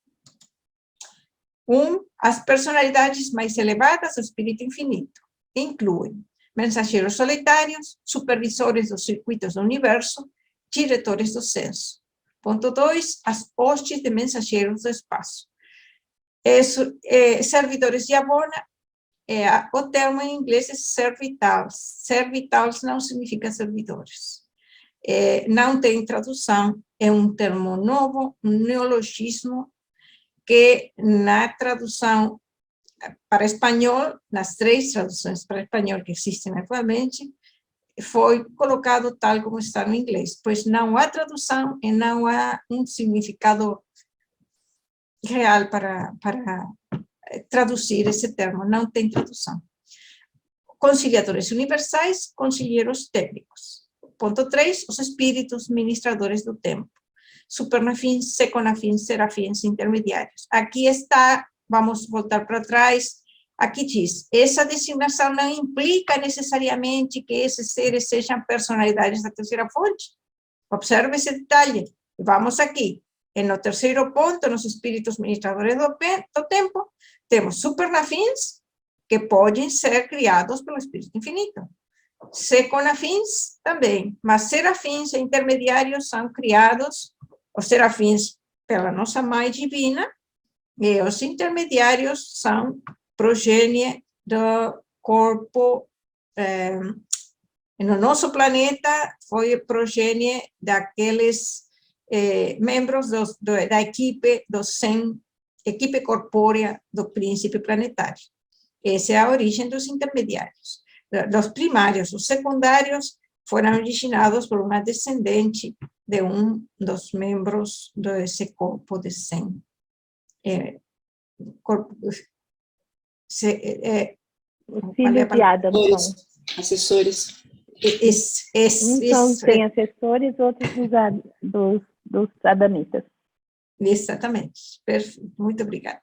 [SPEAKER 1] As personalidades mais elevadas do Espírito Infinito incluem mensageiros solitários, supervisores dos circuitos do universo, diretores do senso. Ponto 2, as hostes de mensageiros do espaço. Servidores de Abona, o termo em inglês é servitals. Servitals não significa servidores. Não tem tradução, é um termo novo, um neologismo, que na tradução para espanhol, nas 3 traduções para espanhol que existem atualmente, foi colocado tal como está no inglês, pois não há tradução e não há um significado real para traduzir esse termo, não tem tradução. Conciliadores universais, conselheiros técnicos. Ponto 3, os espíritos ministradores do tempo. Supernafins, seconafins, serafins, intermediários. Aqui está, vamos voltar para trás, aqui diz, essa designação não implica necessariamente que esses seres sejam personalidades da terceira fonte. Observe esse detalhe. Vamos aqui. No terceiro ponto, nos espíritos ministradores do tempo, temos supernafins, que podem ser criados pelo Espírito Infinito. Seconafins também, mas serafins e intermediários são criados, os serafins pela nossa Mãe Divina, e os intermediários são progênie do corpo, no nosso planeta foi progênie daqueles membros da equipe dos 100, equipe corpórea do príncipe planetário. Essa é a origem dos intermediários. Dos primários, os secundários, foram originados por uma descendente de um dos membros desse corpo de 100.
[SPEAKER 2] Filhos de Adam são.
[SPEAKER 5] Assessores.
[SPEAKER 2] Uns têm assessores, outros dos adamitas.
[SPEAKER 1] Exatamente. Perfeito. Muito obrigada.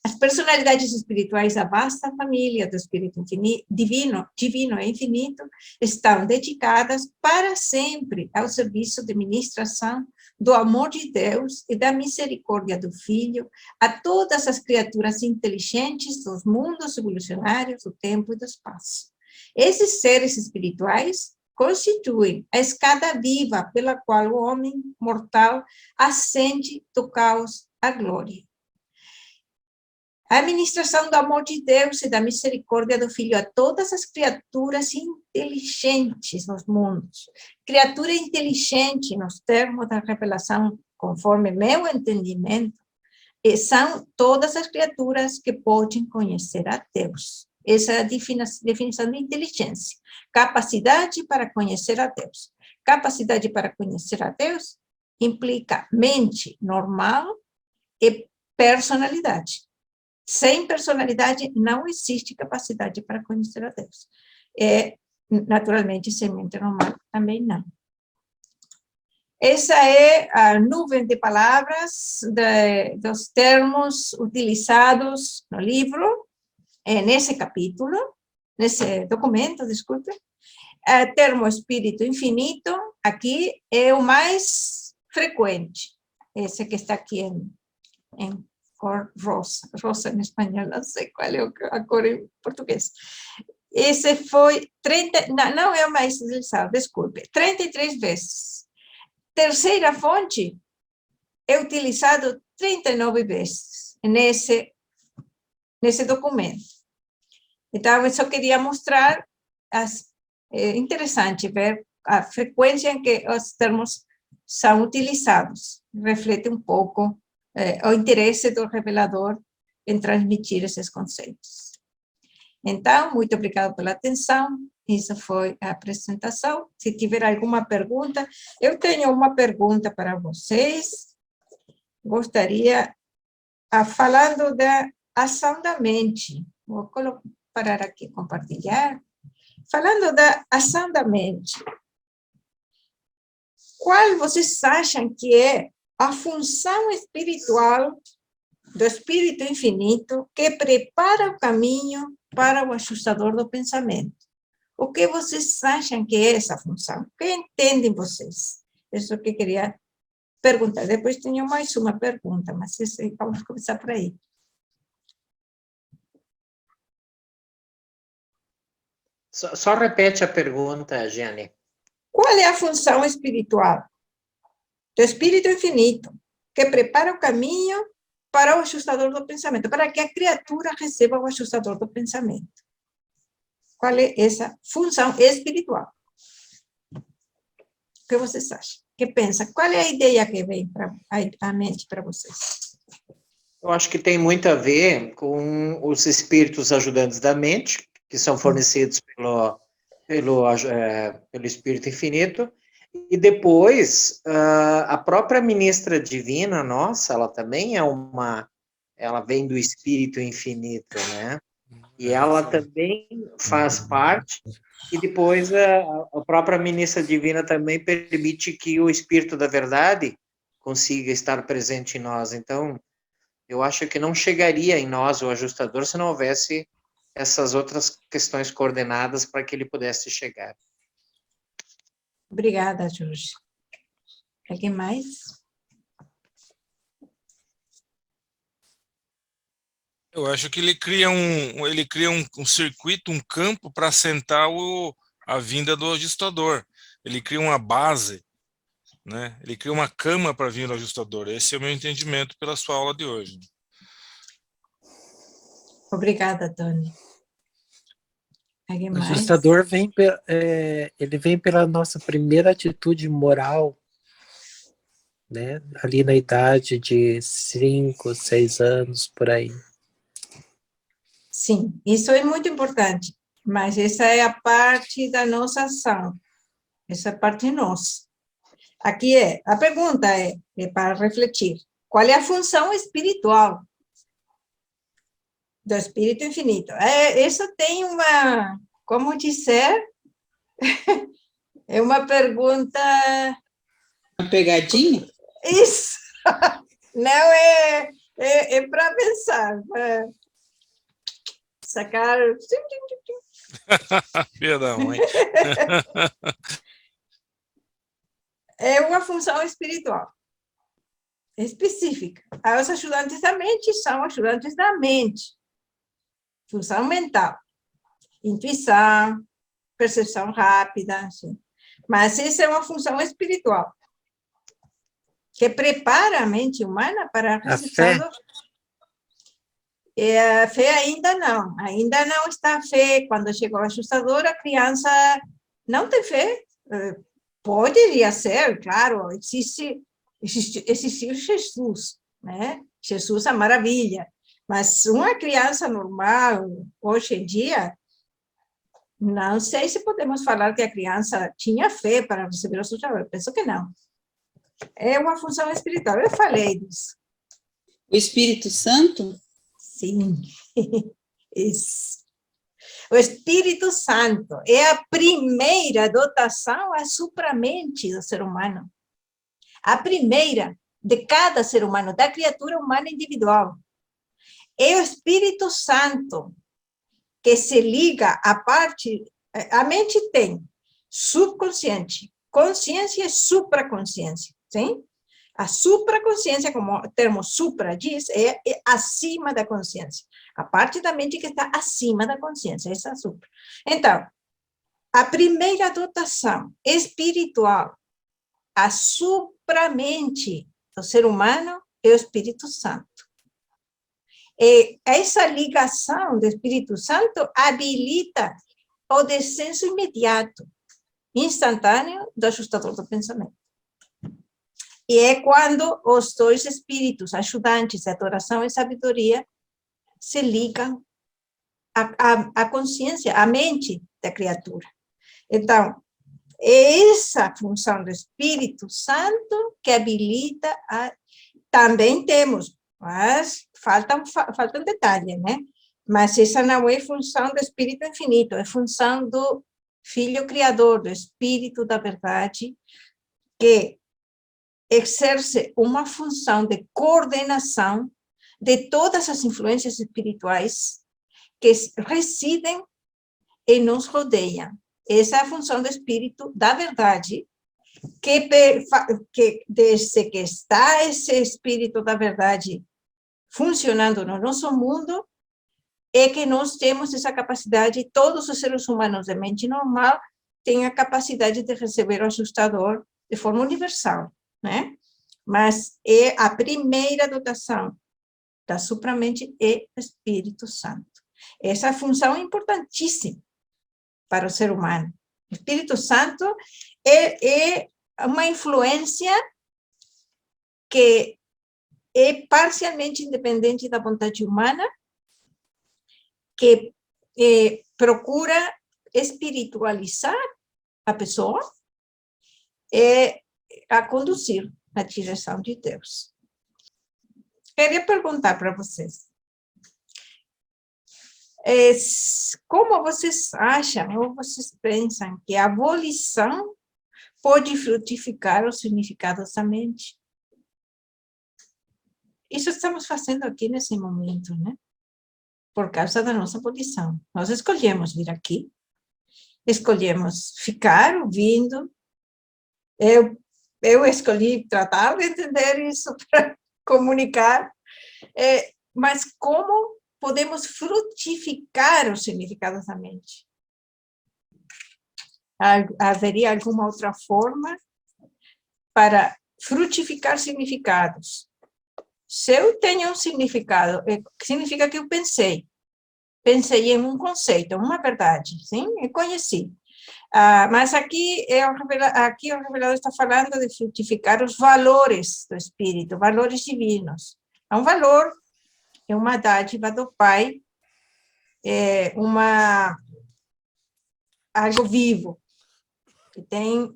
[SPEAKER 1] As personalidades espirituais da vasta família do Espírito divino e infinito estão dedicadas para sempre ao serviço de ministração do amor de Deus e da misericórdia do Filho a todas as criaturas inteligentes dos mundos evolucionários do tempo e do espaço. Esses seres espirituais constituem a escada viva pela qual o homem mortal ascende do caos à glória. A administração do amor de Deus e da misericórdia do Filho a todas as criaturas inteligentes nos mundos. Criatura inteligente, nos termos da revelação, conforme meu entendimento, são todas as criaturas que podem conhecer a Deus. Essa é a definição de inteligência. Capacidade para conhecer a Deus. Capacidade para conhecer a Deus implica mente normal e personalidade. Sem personalidade, não existe capacidade para conhecer a Deus. Naturalmente, sem mente normal, também não. Essa é a nuvem de palavras dos termos utilizados no livro, nesse capítulo, nesse documento, desculpe. O termo espírito infinito, aqui, é o mais frequente. Esse que está aqui em cor rosa, rosa em espanhol, não sei qual é a cor em português. Esse foi, não é o mais utilizado, desculpe, 33 vezes. Terceira fonte é utilizado 39 vezes nesse documento. Então, eu só queria mostrar, é interessante ver a frequência em que os termos são utilizados, reflete um pouco o interesse do revelador em transmitir esses conceitos. Então, muito obrigada pela atenção. Essa foi a apresentação. Se tiver alguma pergunta, eu tenho uma pergunta para vocês. Gostaria, falando da ação da mente, vou parar aqui, compartilhar. Falando da ação da mente, qual vocês acham que é a função espiritual do Espírito Infinito que prepara o caminho para o ajustador do pensamento? O que vocês acham que é essa função? O que entendem vocês? Isso que eu queria perguntar. Depois tenho mais uma pergunta, mas vamos começar por aí.
[SPEAKER 7] Só repete a pergunta, Jeane.
[SPEAKER 1] Qual é a função espiritual do Espírito Infinito, que prepara o caminho para o ajustador do pensamento, para que a criatura receba o ajustador do pensamento. Qual é essa função espiritual? O que vocês acham? O que pensa? Qual é a ideia que vem à mente para vocês?
[SPEAKER 7] Eu acho que tem muito a ver com os espíritos ajudantes da mente, que são fornecidos pelo Espírito Infinito, e depois a própria ministra divina nossa, ela também ela vem do Espírito Infinito, né? E ela também faz parte, e depois a própria ministra divina também permite que o Espírito da Verdade consiga estar presente em nós. Então, eu acho que não chegaria em nós o ajustador se não houvesse essas outras questões coordenadas para que ele pudesse chegar.
[SPEAKER 1] Obrigada, Jorge. Alguém mais?
[SPEAKER 3] Eu acho que ele cria um circuito, um campo para assentar a vinda do ajustador. Ele cria uma base, né? Ele cria uma cama para vir o ajustador. Esse é o meu entendimento pela sua aula de hoje.
[SPEAKER 1] Obrigada, Tony. Alguém
[SPEAKER 8] O
[SPEAKER 1] mais?
[SPEAKER 8] ajustador ele vem pela nossa primeira atitude moral, né? Ali na idade de 5, 6 anos, por aí.
[SPEAKER 1] Sim, isso é muito importante, mas essa é a parte da nossa ação, essa parte nossa. Aqui a pergunta é para refletir, qual é a função espiritual do Espírito Infinito? Isso tem como dizer, é uma pergunta...
[SPEAKER 5] Uma pegadinha?
[SPEAKER 1] Isso, não é para pensar, sacar...
[SPEAKER 3] Filha da mãe.
[SPEAKER 1] É uma função espiritual, específica. Os ajudantes da mente são ajudantes da mente. Função mental, intuição, percepção rápida, assim. Mas essa é uma função espiritual, que prepara a mente humana para a recepção. A fé ainda não está a fé. Quando chegou o ajustador, a criança não tem fé. Poderia ser, claro, existiu Jesus, né? Jesus é a maravilha. Mas uma criança normal, hoje em dia, não sei se podemos falar que a criança tinha fé para receber o ajustador. Eu penso que não. É uma função espiritual, eu falei disso.
[SPEAKER 5] O Espírito Santo?
[SPEAKER 1] Sim, isso. O Espírito Santo é a primeira dotação à supramente do ser humano. A primeira de cada ser humano, da criatura humana individual. É o Espírito Santo que se liga à parte... A mente tem subconsciente, consciência e supraconsciência, sim? A supraconsciência, como o termo supra diz, é acima da consciência. A parte da mente que está acima da consciência, essa é a supra. Então, a primeira dotação espiritual, a supramente do ser humano, é o Espírito Santo. E essa ligação do Espírito Santo habilita o descenso imediato, instantâneo, do ajustador do pensamento. E é quando os dois espíritos ajudantes, adoração e sabedoria, se ligam à consciência, à mente da criatura. Então, é essa função do Espírito Santo que habilita também temos, mas falta um detalhe, né? Mas essa não é função do Espírito Infinito, é função do Filho Criador, do Espírito da Verdade, que exerce uma função de coordenação de todas as influências espirituais que residem e nos rodeiam. Essa é a função do Espírito da Verdade, que desde que está esse Espírito da Verdade funcionando no nosso mundo, é que nós temos essa capacidade, todos os seres humanos de mente normal têm a capacidade de receber o ajustador de forma universal, né? mas é a primeira dotação da supramente é o Espírito Santo. Essa função é importantíssima para o ser humano. O Espírito Santo é uma influência que é parcialmente independente da vontade humana, que procura espiritualizar a pessoa e a conduzir na direção de Deus. Queria perguntar para vocês, como vocês acham ou vocês pensam que a abolição pode frutificar os significados da mente? Isso estamos fazendo aqui nesse momento, né? Por causa da nossa abolição. Nós escolhemos vir aqui, escolhemos ficar ouvindo. Eu escolhi tratar de entender isso para comunicar, mas como podemos frutificar os significados da mente? Haveria alguma outra forma para frutificar significados? Se eu tenho um significado, significa que eu pensei em um conceito, uma verdade, sim? Eu conheci. Mas aqui o revelador está falando de frutificar os valores do Espírito, valores divinos. É um valor, é uma dádiva do Pai, é algo vivo, que tem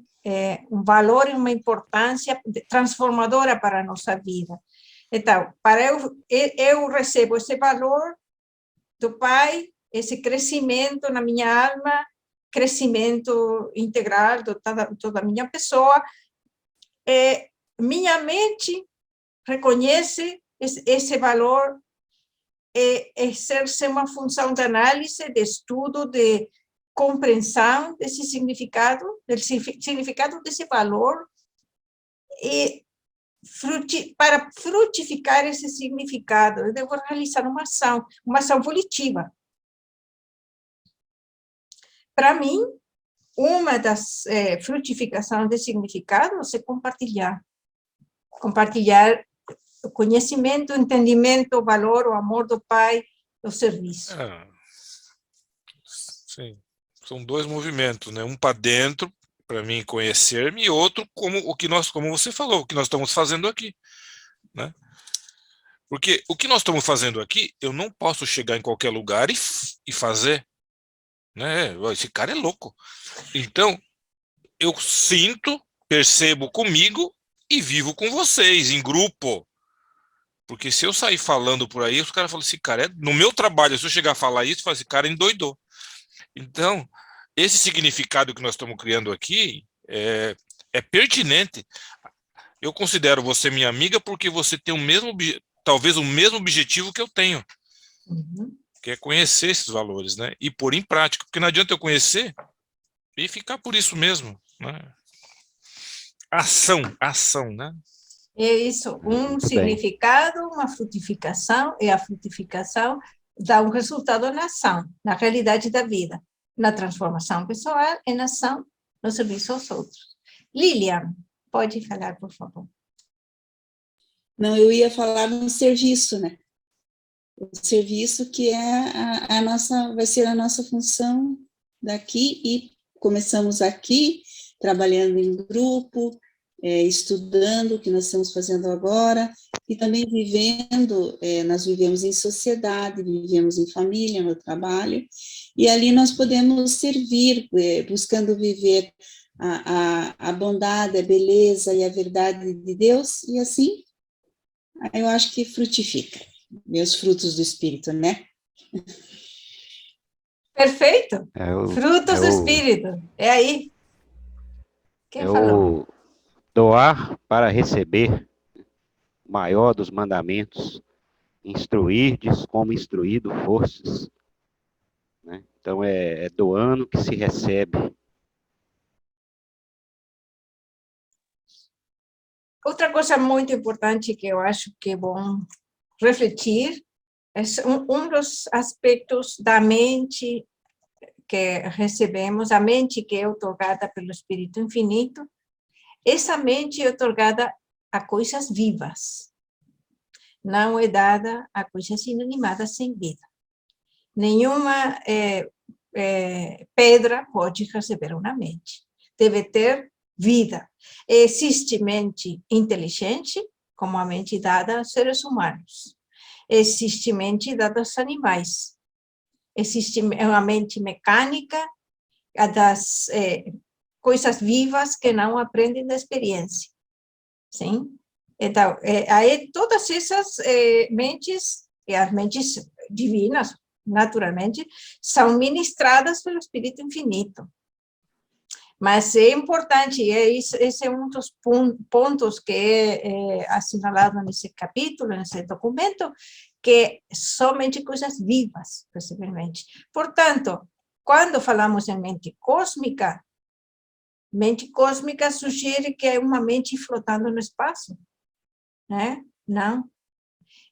[SPEAKER 1] um valor e uma importância transformadora para a nossa vida. Então, para eu recebo esse valor do Pai, esse crescimento na minha alma, crescimento integral de toda a minha pessoa, minha mente reconhece esse valor e exerce uma função de análise, de estudo, de compreensão desse significado, desse valor, e para frutificar esse significado, eu devo realizar uma ação volitiva. Para mim, uma das frutificações de significado é compartilhar o conhecimento, o entendimento, o valor, o amor do Pai, o serviço.
[SPEAKER 3] Sim, são dois movimentos, né? Um para dentro, para mim conhecer-me, e outro como você falou, o que nós estamos fazendo aqui, né? Porque o que nós estamos fazendo aqui, eu não posso chegar em qualquer lugar e fazer, né? Esse cara é louco. Então, eu sinto, percebo comigo e vivo com vocês, em grupo. Porque se eu sair falando por aí, os caras falam assim, cara, no meu trabalho, se eu chegar a falar isso, esse cara endoidou. Então, esse significado que nós estamos criando aqui é pertinente. Eu considero você minha amiga porque você tem talvez o mesmo objetivo que eu tenho, que é conhecer esses valores, né? E pôr em prática, porque não adianta eu conhecer e ficar por isso mesmo, né? Ação, né?
[SPEAKER 1] É isso, um significado, uma frutificação, e a frutificação dá um resultado na ação, na realidade da vida, na transformação pessoal e na ação no serviço aos outros. Lilian, pode falar, por favor.
[SPEAKER 5] Não, eu ia falar no serviço, né? O serviço que vai ser a nossa função daqui, e começamos aqui, trabalhando em grupo, estudando o que nós estamos fazendo agora, e também nós vivemos em sociedade, vivemos em família, no trabalho, e ali nós podemos servir, buscando viver a bondade, a beleza e a verdade de Deus, e assim, eu acho que frutifica, meus frutos do Espírito, né?
[SPEAKER 1] Perfeito! Frutos do Espírito, é aí. Quem falou?
[SPEAKER 4] Doar para receber, o maior dos mandamentos, instruirdes como instruído fostes, né? Então, é doando que se recebe.
[SPEAKER 1] Outra coisa muito importante que eu acho que é bom refletir, é um dos aspectos da mente que recebemos, a mente que é otorgada pelo Espírito Infinito. Essa mente é otorgada a coisas vivas. Não é dada a coisas inanimadas sem vida. Nenhuma pedra pode receber uma mente. Deve ter vida. Existe mente inteligente, como a mente dada aos seres humanos. Existe mente dada aos animais. Existe uma mente mecânica das coisas vivas que não aprendem da experiência. Sim? Então, aí todas essas mentes, e as mentes divinas, naturalmente, são ministradas pelo Espírito Infinito. Mas é importante, esse é um dos pontos que é assinalado nesse capítulo, nesse documento, que somente coisas vivas, possivelmente. Portanto, quando falamos em mente cósmica sugere que é uma mente flotando no espaço, né? Não.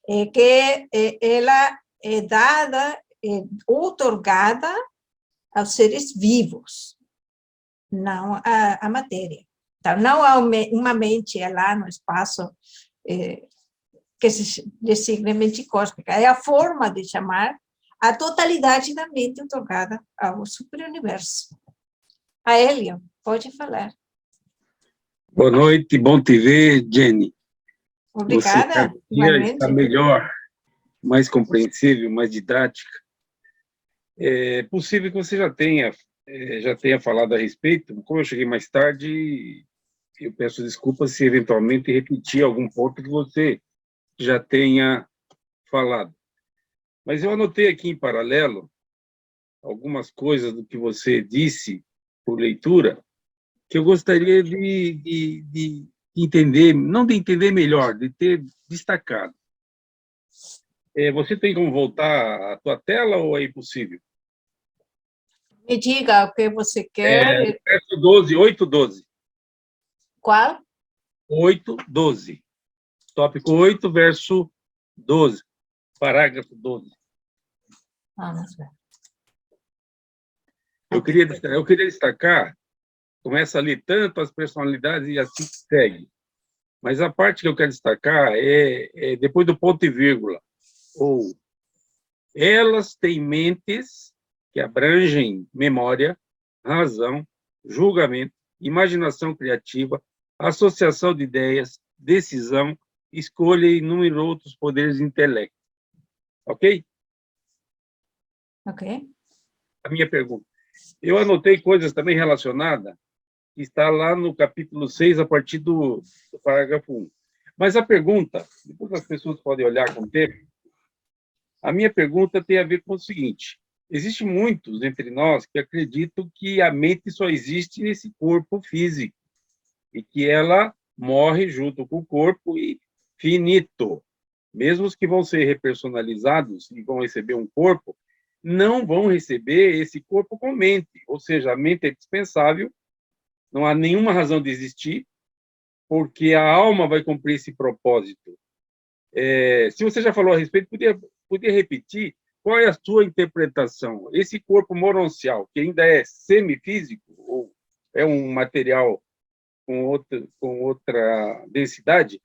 [SPEAKER 1] É que ela é dada, outorgada aos seres vivos, não a matéria. Então, não há uma mente lá no espaço que se designa mente cósmica. É a forma de chamar a totalidade da mente outorgada ao superuniverso. Aélio, pode falar.
[SPEAKER 9] Boa noite, bom te ver, Jenny.
[SPEAKER 1] Obrigada,
[SPEAKER 9] Você
[SPEAKER 1] igualmente.
[SPEAKER 9] está melhor, mais compreensível, mais didática. É possível que você já tenha falado a respeito. Como eu cheguei mais tarde, eu peço desculpas se eventualmente repetir algum ponto que você já tenha falado. Mas eu anotei aqui em paralelo algumas coisas do que você disse por leitura, que eu gostaria de entender, não de entender melhor, de ter destacado. Você tem como voltar à tua tela ou é impossível?
[SPEAKER 1] Me diga o que você quer.
[SPEAKER 9] Verso 12, 8:12.
[SPEAKER 1] Qual?
[SPEAKER 9] 8:12. Tópico 8, verso 12. Parágrafo 12.
[SPEAKER 1] Vamos ver.
[SPEAKER 9] Eu queria destacar, começa ali tanto as personalidades e assim segue. Mas a parte que eu quero destacar é depois do ponto e vírgula. Ou elas têm mentes que abrangem memória, razão, julgamento, imaginação criativa, associação de ideias, decisão, escolha e inúmeros outros poderes de intelecto. Ok?
[SPEAKER 1] Ok.
[SPEAKER 9] A minha pergunta. Eu anotei coisas também relacionadas, que está lá no capítulo 6, a partir do parágrafo 1. Mas a pergunta, depois as pessoas podem olhar com o tempo, a minha pergunta tem a ver com o seguinte: existem muitos entre nós que acreditam que a mente só existe nesse corpo físico e que ela morre junto com o corpo e finito. Mesmo os que vão ser repersonalizados e vão receber um corpo, não vão receber esse corpo com mente, ou seja, a mente é dispensável, não há nenhuma razão de existir, porque a alma vai cumprir esse propósito. Se você já falou a respeito, podia repetir qual é a sua interpretação? Esse corpo moroncial, que ainda é semifísico, ou é um material com outra densidade,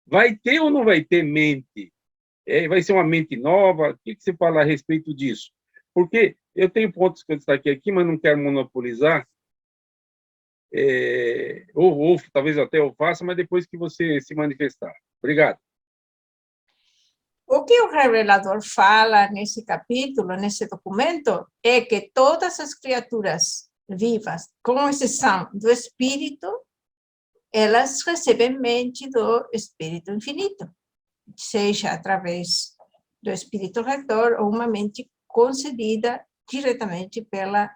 [SPEAKER 9] vai ter ou não vai ter mente? Vai ser uma mente nova? O que você fala a respeito disso? Porque eu tenho pontos que eu destaquei aqui, mas não quero monopolizar, ou talvez até eu faça, mas depois que você se manifestar. Obrigado.
[SPEAKER 1] O que o revelador fala nesse capítulo, nesse documento, é que todas as criaturas vivas, com exceção do espírito, elas recebem mente do Espírito Infinito, seja através do Espírito Retor ou uma mente concedida diretamente pela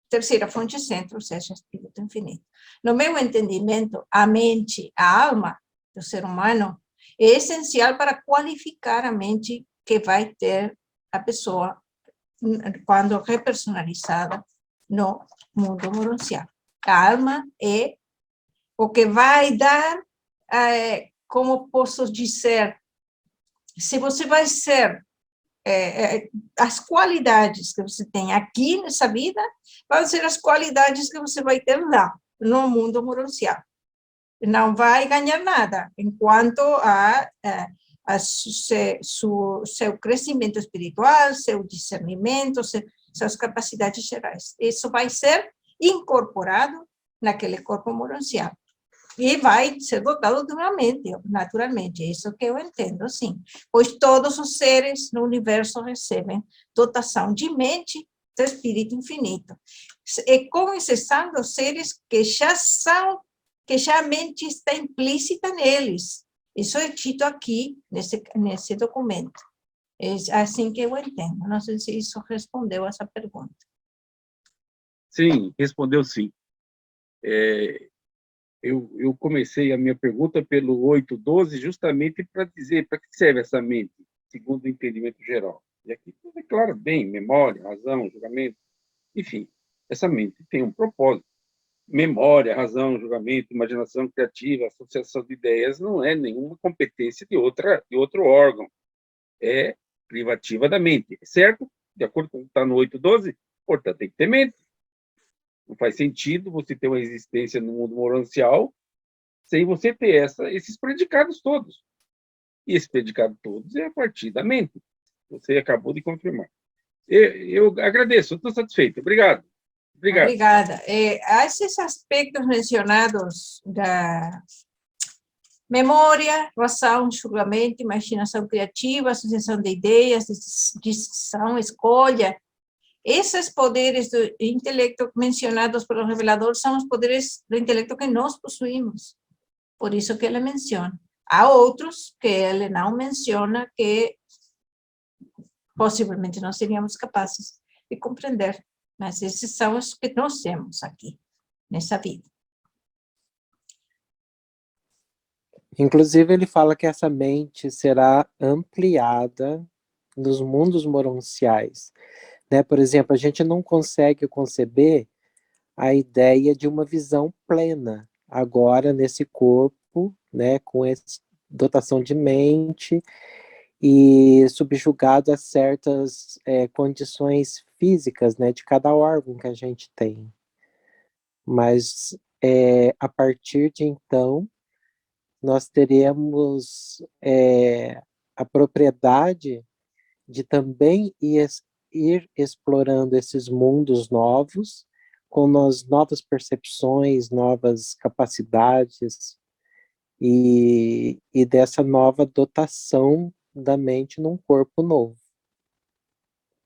[SPEAKER 1] terceira fonte centro, ou seja, Espírito Infinito. No meu entendimento, a mente, a alma do ser humano é essencial para qualificar a mente que vai ter a pessoa quando repersonalizada no mundo moroncial. A alma é o que vai dar, como posso dizer, se você vai ser, as qualidades que você tem aqui nessa vida, vão ser as qualidades que você vai ter lá, no mundo moroncial. não vai ganhar nada, enquanto a seu crescimento espiritual, seu discernimento, suas capacidades gerais. Isso vai ser incorporado naquele corpo morancial. E vai ser dotado naturalmente, isso que eu entendo, sim. Pois todos os seres no universo recebem dotação de mente do Espírito Infinito. E com exceção dos seres que já a mente está implícita neles. Isso é dito aqui, nesse documento. É assim que eu entendo. Não sei se isso respondeu a essa pergunta.
[SPEAKER 9] Sim, respondeu sim. Eu comecei a minha pergunta pelo 8.12 justamente para dizer para que serve essa mente, segundo o entendimento geral. E aqui tudo é claro bem, memória, razão, julgamento, enfim, essa mente tem um propósito. Memória, razão, julgamento, imaginação criativa, associação de ideias não é nenhuma competência de outro órgão. É privativa da mente, certo? De acordo com o que está no 8.12, portanto, tem que ter mente. Não faz sentido você ter uma existência no mundo morancial sem você ter esses predicados todos. E esse predicado todos é a partir da mente. Você acabou de confirmar. Eu agradeço, estou satisfeito. Obrigado.
[SPEAKER 1] Obrigada. Esses aspectos mencionados da memória, razão, julgamento, imaginação criativa, associação de ideias, decisão, escolha, esses poderes do intelecto mencionados pelo revelador são os poderes do intelecto que nós possuímos. Por isso que ele menciona. Há outros que ele não menciona que possivelmente não seríamos capazes de compreender. Mas esses são os que nós temos aqui, nessa vida.
[SPEAKER 8] Inclusive, ele fala que essa mente será ampliada nos mundos moronciais. Né? Por exemplo, a gente não consegue conceber a ideia de uma visão plena agora nesse corpo, né, com essa dotação de mente e subjugado a certas condições físicas, né, de cada órgão que a gente tem. Mas a partir de então, nós teremos a propriedade de também ir explorando esses mundos novos, com as novas percepções, novas capacidades, e dessa nova dotação da mente num corpo novo.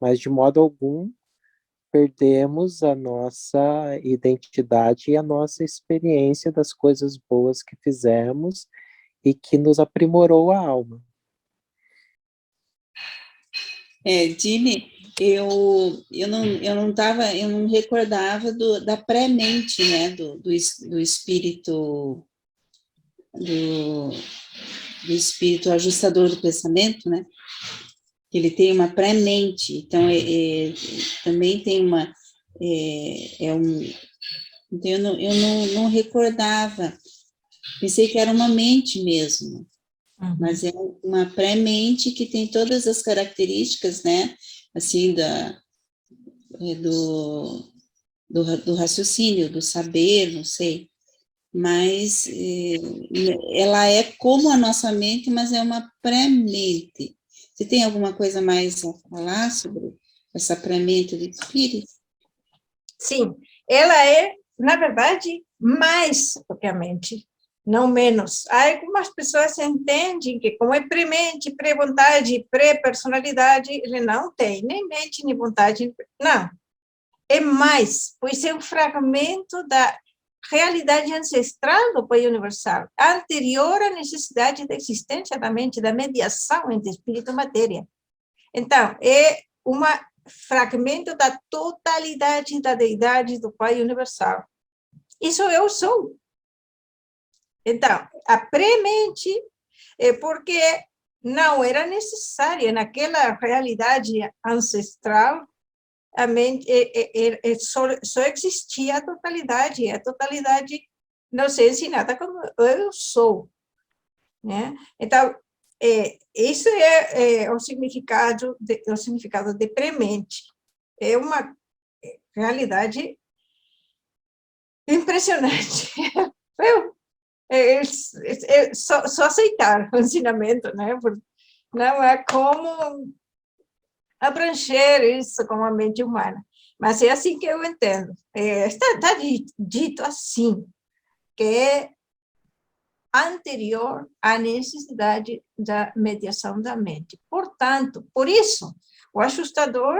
[SPEAKER 8] Mas, de modo algum, perdemos a nossa identidade e a nossa experiência das coisas boas que fizemos e que nos aprimorou a alma.
[SPEAKER 5] Dini, eu não recordava da pré-mente, né, do espírito, do espírito ajustador do pensamento, né, que ele tem uma pré-mente, então também tem uma, então eu não recordava, pensei que era uma mente mesmo, mas é uma pré-mente que tem todas as características, né, assim, do raciocínio, do saber, não sei, mas ela é como a nossa mente, mas é uma pré-mente. Você tem alguma coisa mais a falar sobre essa pré-mente do espírito?
[SPEAKER 1] Sim, ela é, na verdade, mais do que a mente, não menos. Algumas pessoas entendem que, como é pré-mente, pré-vontade, pré-personalidade, ele não tem nem mente, nem vontade, não. É mais, pois é um fragmento da realidade ancestral do Pai Universal, anterior à necessidade da existência da mente, da mediação entre espírito e matéria. Então, é um fragmento da totalidade da deidade do Pai Universal. Isso eu sou. Então, a pré-mente é porque não era necessária naquela realidade ancestral, a mente, só existia a totalidade não se ensinada como eu sou, né? Então, isso é o significado de pré-mente. É uma realidade impressionante. só aceitar o ensinamento, né? Porque não é como abranger isso com a mente humana. Mas é assim que eu entendo. Está dito assim, que é anterior à necessidade da mediação da mente. Portanto, por isso, o ajustador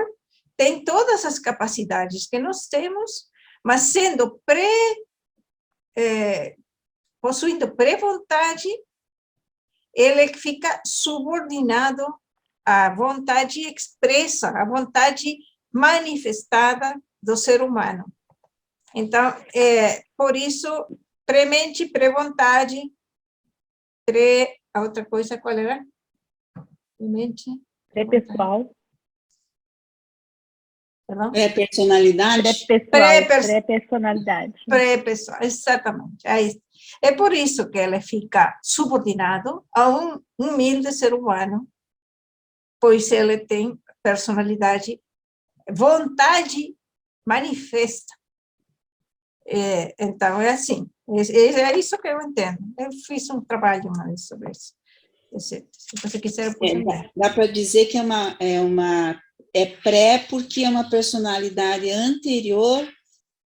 [SPEAKER 1] tem todas as capacidades que nós temos, mas sendo possuindo pré-vontade, ele fica subordinado à vontade expressa, à vontade manifestada do ser humano. Então, por isso, pré-mente, pré-vontade, a outra coisa, qual era? Pré-mente?
[SPEAKER 2] Pré-pessoal.
[SPEAKER 5] Pré-personalidade?
[SPEAKER 2] Pré-personalidade.
[SPEAKER 1] Pré-pessoal, exatamente. É por isso que ele fica subordinado a um humilde ser humano, pois ele tem personalidade, vontade manifesta. Então, é assim. É isso que eu entendo. Eu fiz um trabalho mais sobre isso. Se você quiser, eu posso ler.
[SPEAKER 5] Dá para dizer que é pré porque é uma personalidade anterior,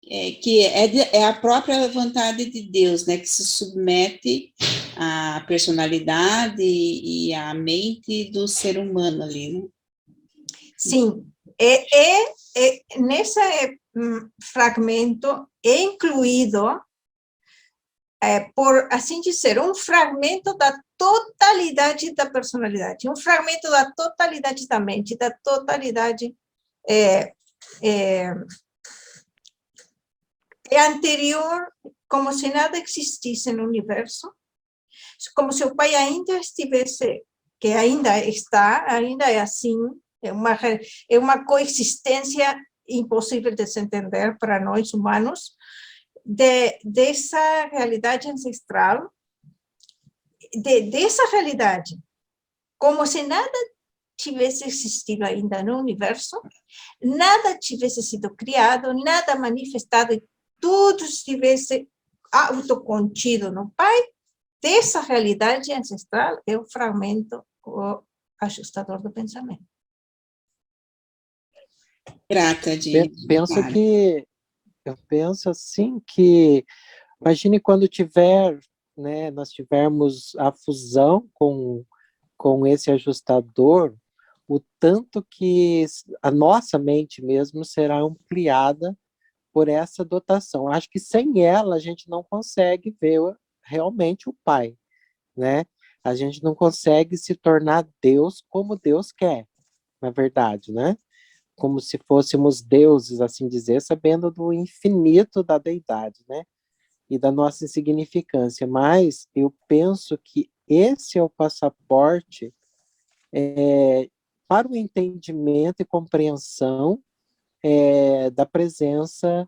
[SPEAKER 5] que é a própria vontade de Deus, né, que se submete à personalidade e à mente do ser humano ali, né?
[SPEAKER 1] Sim, nesse fragmento é incluído, por assim dizer, um fragmento da totalidade da personalidade, um fragmento da totalidade da mente, da totalidade anterior, como se nada existisse no universo, como se o Pai ainda estivesse, que ainda está, ainda é assim, é uma coexistência impossível de se entender para nós humanos, dessa realidade ancestral, dessa realidade, como se nada tivesse existido ainda no universo, nada tivesse sido criado, nada manifestado, e tudo estivesse autocontido no Pai. Dessa realidade ancestral é o fragmento, o ajustador do pensamento.
[SPEAKER 5] Grata, Dini.
[SPEAKER 8] Eu penso assim que, imagine quando nós tivermos a fusão com esse ajustador, o tanto que a nossa mente mesmo será ampliada por essa dotação. Acho que sem ela a gente não consegue ver realmente o Pai, né? A gente não consegue se tornar Deus como Deus quer, na verdade, né? Como se fôssemos deuses, assim dizer, sabendo do infinito da deidade, né? E da nossa insignificância. Mas eu penso que esse é o passaporte para o entendimento e compreensão da presença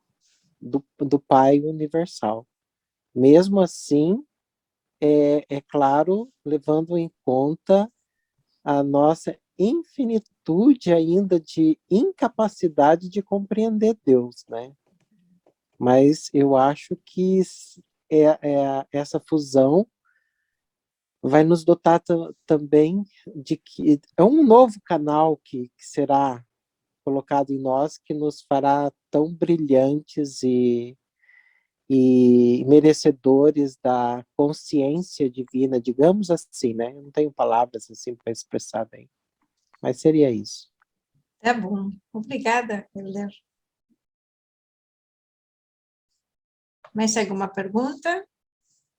[SPEAKER 8] do Pai universal. Mesmo assim, é claro, levando em conta a nossa infinitude ainda de incapacidade de compreender Deus, né? Mas eu acho que essa fusão vai nos dotar também de que é um novo canal que será colocado em nós, que nos fará tão brilhantes e merecedores da consciência divina, digamos assim, né? Eu não tenho palavras assim para expressar bem, mas seria isso.
[SPEAKER 1] Tá bom. Obrigada, Helder. Mais alguma pergunta?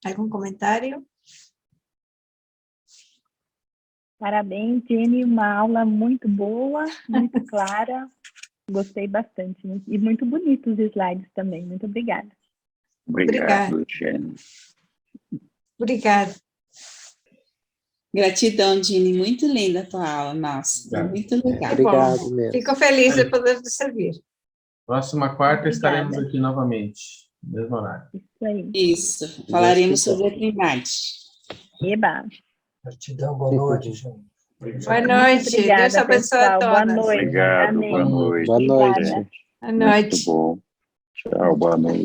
[SPEAKER 1] Algum comentário?
[SPEAKER 2] Parabéns, Jenny, uma aula muito boa, muito clara, gostei bastante, e muito bonitos os slides também, muito obrigada.
[SPEAKER 10] Obrigado, Jenny.
[SPEAKER 1] Obrigada.
[SPEAKER 5] Gratidão, Dini, muito linda a tua aula, nossa, muito legal.
[SPEAKER 8] Obrigado mesmo.
[SPEAKER 1] Fico feliz de poder te servir.
[SPEAKER 11] Próxima quarta estaremos aqui novamente, no mesmo horário.
[SPEAKER 2] Isso aí.
[SPEAKER 5] Isso, falaremos sobre a Trindade.
[SPEAKER 2] Eba.
[SPEAKER 12] Gratidão, boa noite, gente.
[SPEAKER 1] Boa noite,
[SPEAKER 2] obrigada,
[SPEAKER 1] Deus abençoe a todos.
[SPEAKER 2] Boa noite.
[SPEAKER 10] Obrigado,
[SPEAKER 2] Amém.
[SPEAKER 10] boa noite.
[SPEAKER 8] Boa noite.
[SPEAKER 2] Obrigada.
[SPEAKER 1] Boa noite.
[SPEAKER 10] Muito bom. Tchau, boa noite.